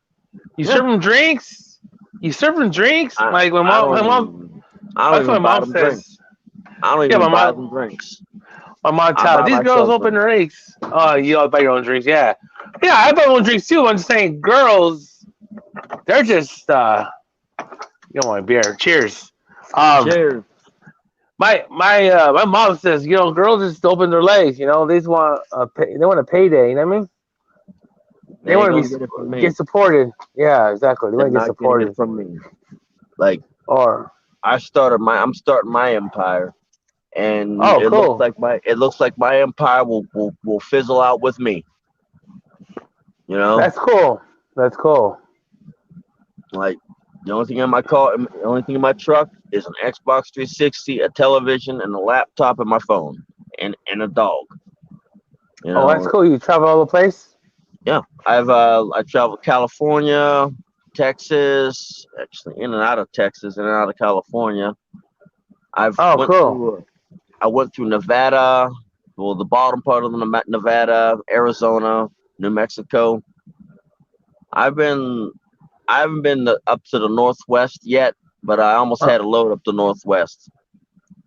You yeah, serve them drinks. You serve them drinks. I Like I my don't mom. even I don't That's what even my buy mom them says. drinks. I don't Yeah, even buy them drinks. my mom I tells buy these girls myself open drinks. their legs. Oh, you all buy your own drinks. Yeah, yeah, I buy my own drinks too. I'm just saying, girls, they're just you want my beer. Cheers. Um, Cheers. my mom says, girls just open their legs. They just want they want a payday. You know what I mean? They They ain't want to gonna get it from me. get supported. Yeah, exactly. They They're want to get not getting it supported. from me. Like Or I'm starting my empire, and oh, cool. it looks like my empire will fizzle out with me. You know, That's cool. That's cool. like the only thing in my car, the only thing in my truck is an Xbox 360, a television, and a laptop, and my phone, and a dog. You Oh, that's know, cool. You travel all the place. yeah. I traveled California, Texas, actually in and out of Texas, in and out of California. I've Oh, went cool. through I went through Nevada, well, the bottom part of the Nevada, Arizona, New Mexico. I've been I haven't been up to the Northwest yet, but I almost Uh, had a load up the Northwest.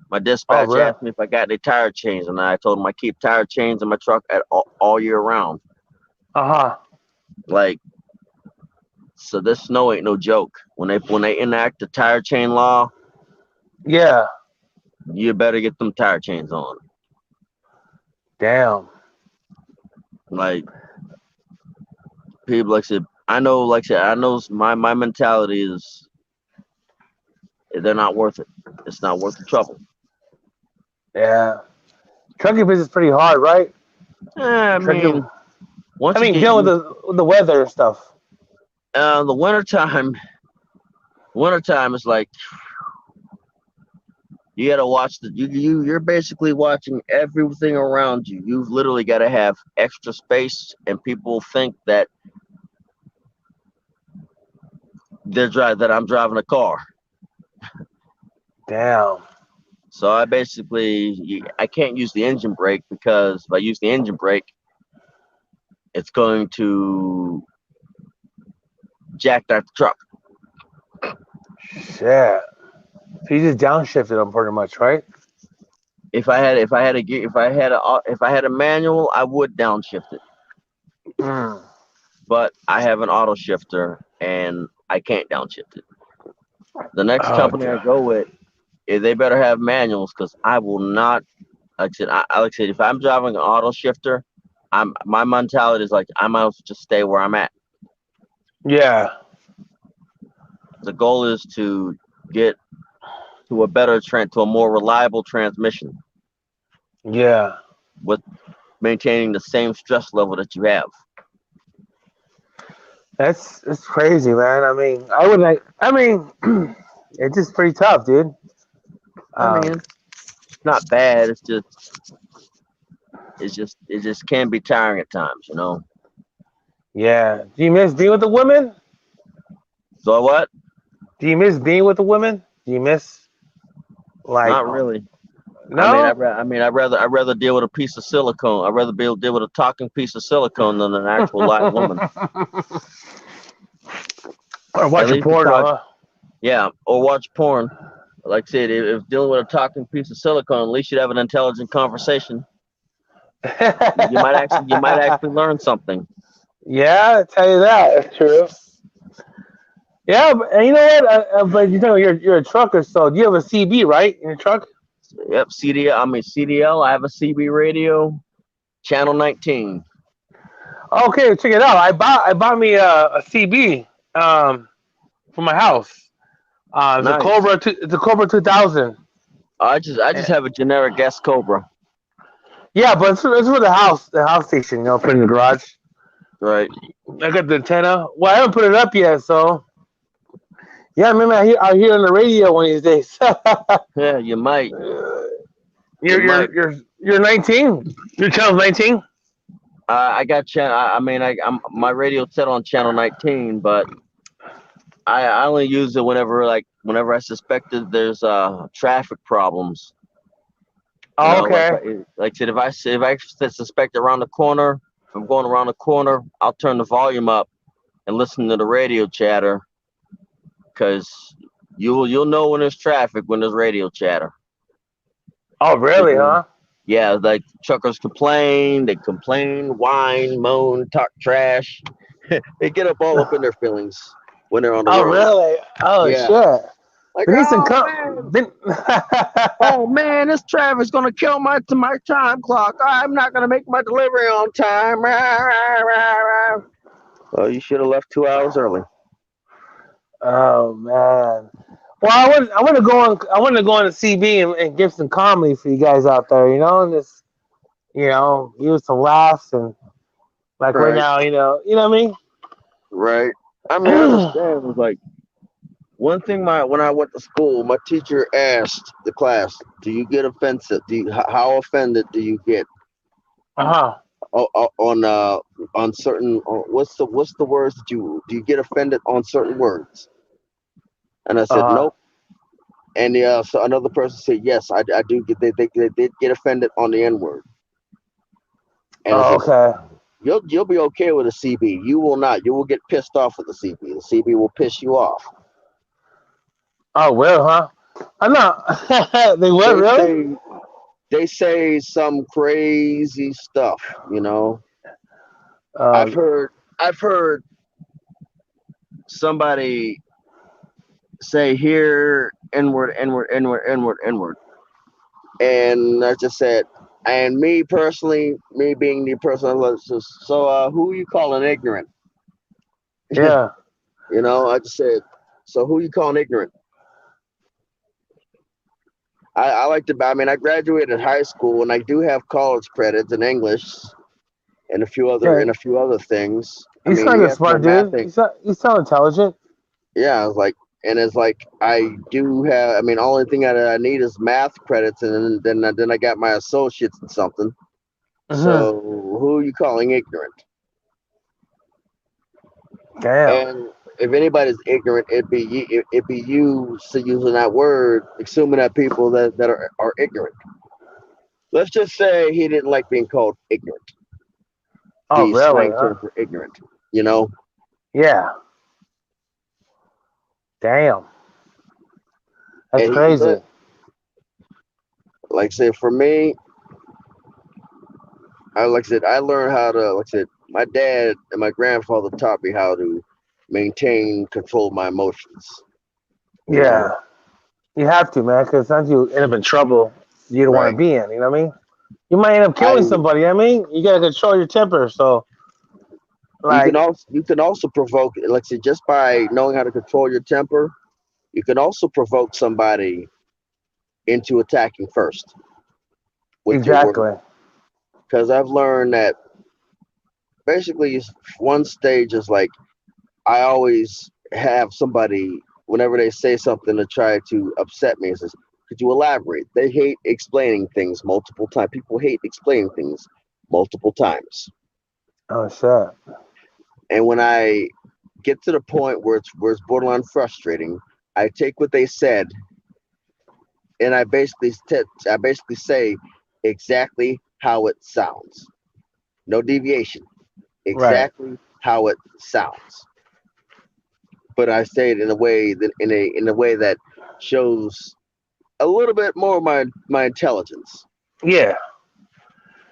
My oh, dispatch really? asked me if I got any tire chains, and I told him I keep tire chains in my truck all year round. Uh huh. Like, so this snow ain't no joke. When they enact the tire chain law, Yeah. you better get them tire chains on. Damn. Like, people like I said, I know my mentality is they're not worth it. It's not worth the trouble. Yeah. Trucking business is pretty hard, right? I Trucking. mean, once I you mean, get dealing used, with the weather and stuff. the wintertime is like you gotta watch you're basically watching everything around you. You've literally got to have extra space, and people think that that I'm driving a car. Damn. So I can't use the engine brake, because if I use the engine brake, it's going to jack that truck. Shit. So you just downshifted them pretty much, right? If I had a manual, I would downshift it. Mm. But I have an auto shifter and I can't downshift it. The next Oh, company I go with, they better have manuals, because I will not. Like I said, if I'm driving an auto shifter, my mentality is like I might as well just stay where I'm at. yeah. The goal is to get to a more reliable transmission Yeah. with maintaining the same stress level that you have. That's crazy, man. I mean, I would like. I mean, it's just pretty tough, dude. I mean, Um. it's not bad. It just can be tiring at times, you know. Yeah. Do you miss being with the women? So what? Do you miss being with the women? Do you miss like Not really. no? I'd rather deal with a piece of silicone. I'd rather deal with a talking piece of silicone than an actual live woman. Or At watching least we porn, talk, huh? yeah, or watch porn. Like I said, if dealing with a talking piece of silicone, at least you'd have an intelligent conversation. You might actually learn something. Yeah, I tell you that. That's true. Yeah, but, and you know what? But you're a trucker, so do you have a CB right in your truck? Yep, CDL. I mean CDL. I have a CB radio, channel 19. Okay, check it out. I bought me a CB for my house. It's a Nice. Cobra. It's a Cobra 2000. I just Eh, have a generic S Cobra. Yeah, but it's for the house station. Put in the garage. Right. I got the antenna. Well, I haven't put it up yet, so yeah. Maybe I hear on the radio one of these days. Yeah, you might. You you're might. you're you're you're 19. Your channel's 19. I got channel. I mean, I'm my radio set on channel 19, but I only use it whenever I suspected there's traffic problems. You Oh, know, okay. like I said, if I suspect around the corner, if I'm going around the corner, I'll turn the volume up and listen to the radio chatter, because you'll know when there's traffic when there's radio chatter. Oh, 'Cause, really, huh? yeah, like truckers they complain, whine, moan, talk trash. They get all up in their feelings when they're on the Oh, road. really? Oh, Yeah, shit. like, They need some oh com. man, They... oh man, this traffic's gonna kill my time clock. I'm not gonna make my delivery on time. Rah, rah, rah, rah. Well, you should have left 2 hours early. Oh man. Well, I want to go on the CB and give some comedy for you guys out there, and just use some laughs and like right Right, now, what I mean. right. I mean, I understand. It was like one thing. When I went to school, my teacher asked the class, "Do you get offensive? How offended do you get Uh-huh. on certain? What's the words that you do? You get offended on certain words?" And I said, Uh-huh. "Nope." And so another person said, "Yes, I do get. They did get offended on the N word." And I Oh, said, okay. "You'll be okay with a CB. You will not. You will get pissed off with the CB. The CB will piss you off." Oh, well, huh? I know. They would They really. say they say some crazy stuff. Uh, I've heard I've heard somebody say here N word, N word, N word, N word, N word, and I just said, and me personally, me being the person, I was just, so who are you calling ignorant? yeah. I just said, so who you calling ignorant? I like to. I mean, I graduated high school and I do have college credits in English and Okay. a few other things. I You mean, sound like you a asked my smart math dude. thing. You sound intelligent. Yeah, I was like, and it's like I do have. I mean, only thing I need is math credits, and then I got my associates in something. Mm-hmm. So who are you calling ignorant? Damn. And if anybody's ignorant, it'd be you using that word, assuming that people that are ignorant. Let's just say he didn't like being called ignorant, Oh, the really, slang huh? term for ignorant. You know, Yeah. Damn. That's and crazy. like I said, for me, like I said, I learned how to, like I said, my dad and my grandfather taught me how to maintain control of my emotions. You know, Yeah. You have to, man, because sometimes you end up in trouble you don't want to right? be in. You know what I mean? You might end up I killing somebody. You know what I mean? You gotta control your temper. So, like, you can also provoke, like I said, just by knowing how to control your temper, you can also provoke somebody into attacking first with your words. exactly. Because I've learned that basically one stage is like I always have somebody whenever they say something to try to upset me. It says, "Could you elaborate?" They hate explaining things multiple times. People hate explaining things multiple times. Oh shit. And when I get to the point where it's borderline frustrating, I take what they said and I basically say exactly how it sounds. No deviation. Right. Exactly how it sounds. But I say it in a way that shows a little bit more of my intelligence. Yeah.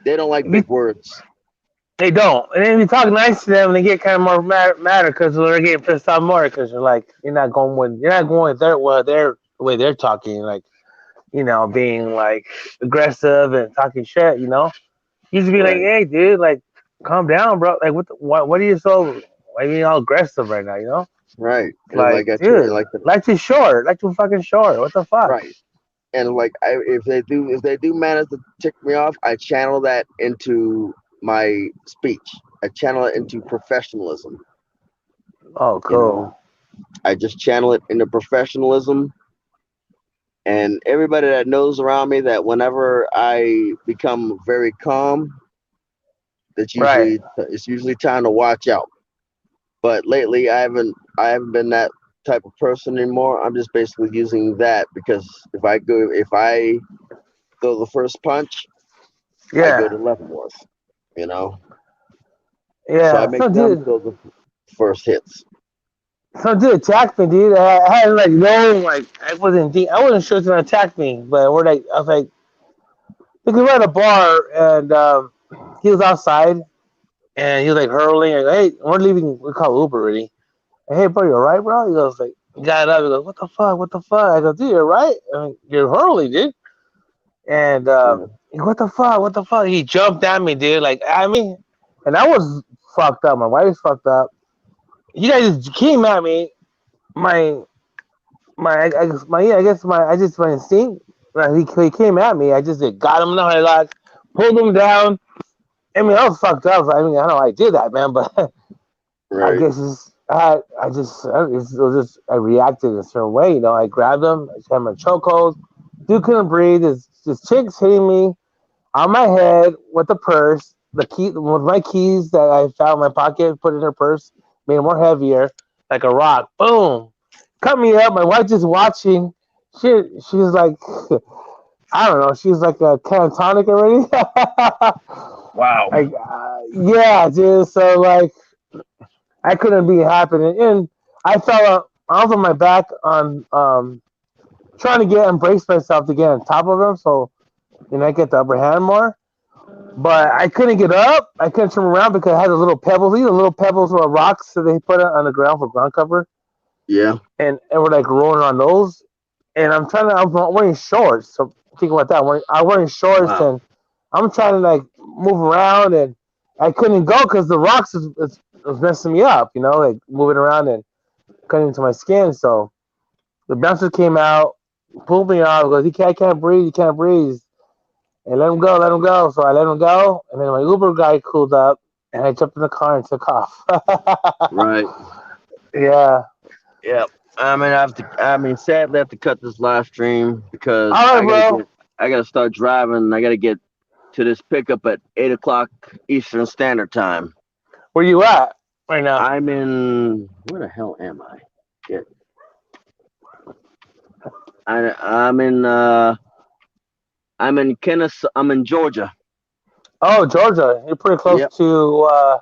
They don't like If you, big words. they don't, and then if you talk nice to them, they get kind of more mad because they're getting pissed off more because you're like you're not going with their the way they're talking, like being like aggressive and talking shit. You should be like, Right. hey, dude, like. calm down, bro. Like, what are you so? Why are you all aggressive right now? You know, right. it's And like, like I told you, dude, like the life too short. Life too fucking short. What the fuck? right. And like if they do manage to tick me off, I channel that into my speech. I channel it into professionalism. Oh, You cool. know, I just channel it into professionalism, and everybody that knows around me that whenever I become very calm, Right. it's usually time to watch out. But lately, I haven't been that type of person anymore. I'm just basically using that because if I throw the first punch, I go Yeah. to Leavenworth. You know, so I Yeah. make them throw the first hits. Some dude attacked me, dude. I had like no, like I wasn't sure it was gonna attack me, but I was like, we were at a bar and he was outside and he was like hurling, like, hey, we're leaving. We call Uber already. Hey, bro, you alright, bro? He goes like, he got up. He goes, what the fuck? What the fuck? I go, dude, you're right. I mean, you're hurling, dude. And Yeah, he goes, what the fuck? What the fuck? He jumped at me, dude, like at me, and I was fucked up. My wife was fucked up. He guys just came at me. My I guess my I just my instinct. He came at me. I just got him in the headlock, pulled him down. I mean, I was fucked up. I mean, I don't know how I did that, man, but I right. guess I reacted in a certain way. You know, I grabbed him. I had him in a chokehold. Dude couldn't breathe. His chick's hitting me on my head with the purse, the key with my keys that I found in my pocket, put in her purse, made it more heavier, like a rock. Boom, cut me up. My wife just watching. She's like, I don't know. She's like a catatonic already. Wow. Like, yeah, dude. So like, I couldn't be happening, and I fell up. I was on my back on trying to get embrace myself to get on top of him, so I get the upper hand more. But I couldn't get up. I couldn't turn around because I had the little pebbles. These are little pebbles or rocks that they put on the ground for ground cover, Yeah, and we're like rolling on those. And I'm wearing shorts. So think about that. I'm wearing shorts wow. and I'm trying to like move around and I couldn't go because the rocks was messing me up. Like moving around and cutting into my skin. So the bouncer came out, pulled me out, goes, I can't breathe, you can't breathe. And let him go, let him go. So I let him go, and then my Uber guy cooled up, and I jumped in the car and took off. Right. Yeah. Yeah. Sadly, I have to cut this live stream because All right, bro. I gotta start driving. I gotta get to this pickup at 8 o'clock Eastern Standard Time. Where you at right now? I'm in where the hell am I? Shit. I'm in I'm in Georgia. Oh, Georgia. You're pretty close Yep. to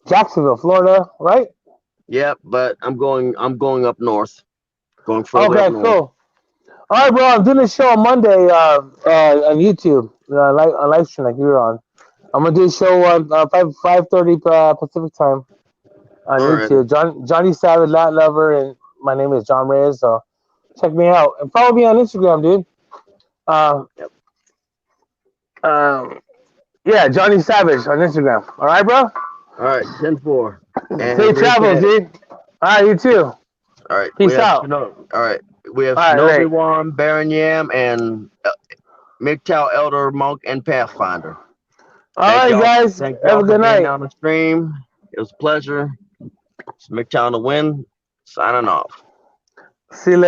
Jacksonville, Florida, right? Yep. But I'm going up north. Going further up Okay, north. cool. All right, bro. I'm doing a show on Monday on YouTube, on live stream like you were on. I'm gonna do a show on 5:30 Pacific time on All right. YouTube. Johnny Savage, Latin Lover, and my name is John Reyes. So check me out and follow me on Instagram, dude. Um, Yep. um, yeah, Johnny Savage on Instagram. All right, bro. All right. 10-4. And Safe travels, recap. dude. All right, you too. All right. Peace out. All right. We have All right, Shinobi Ray. Wan, Baron Yam, and MGTOW Elder Monk and Pathfinder. All right, guys. Thank Have y'all a for good being night. on the stream. It was a pleasure. It's MGTOW to win. Signing off. See you later.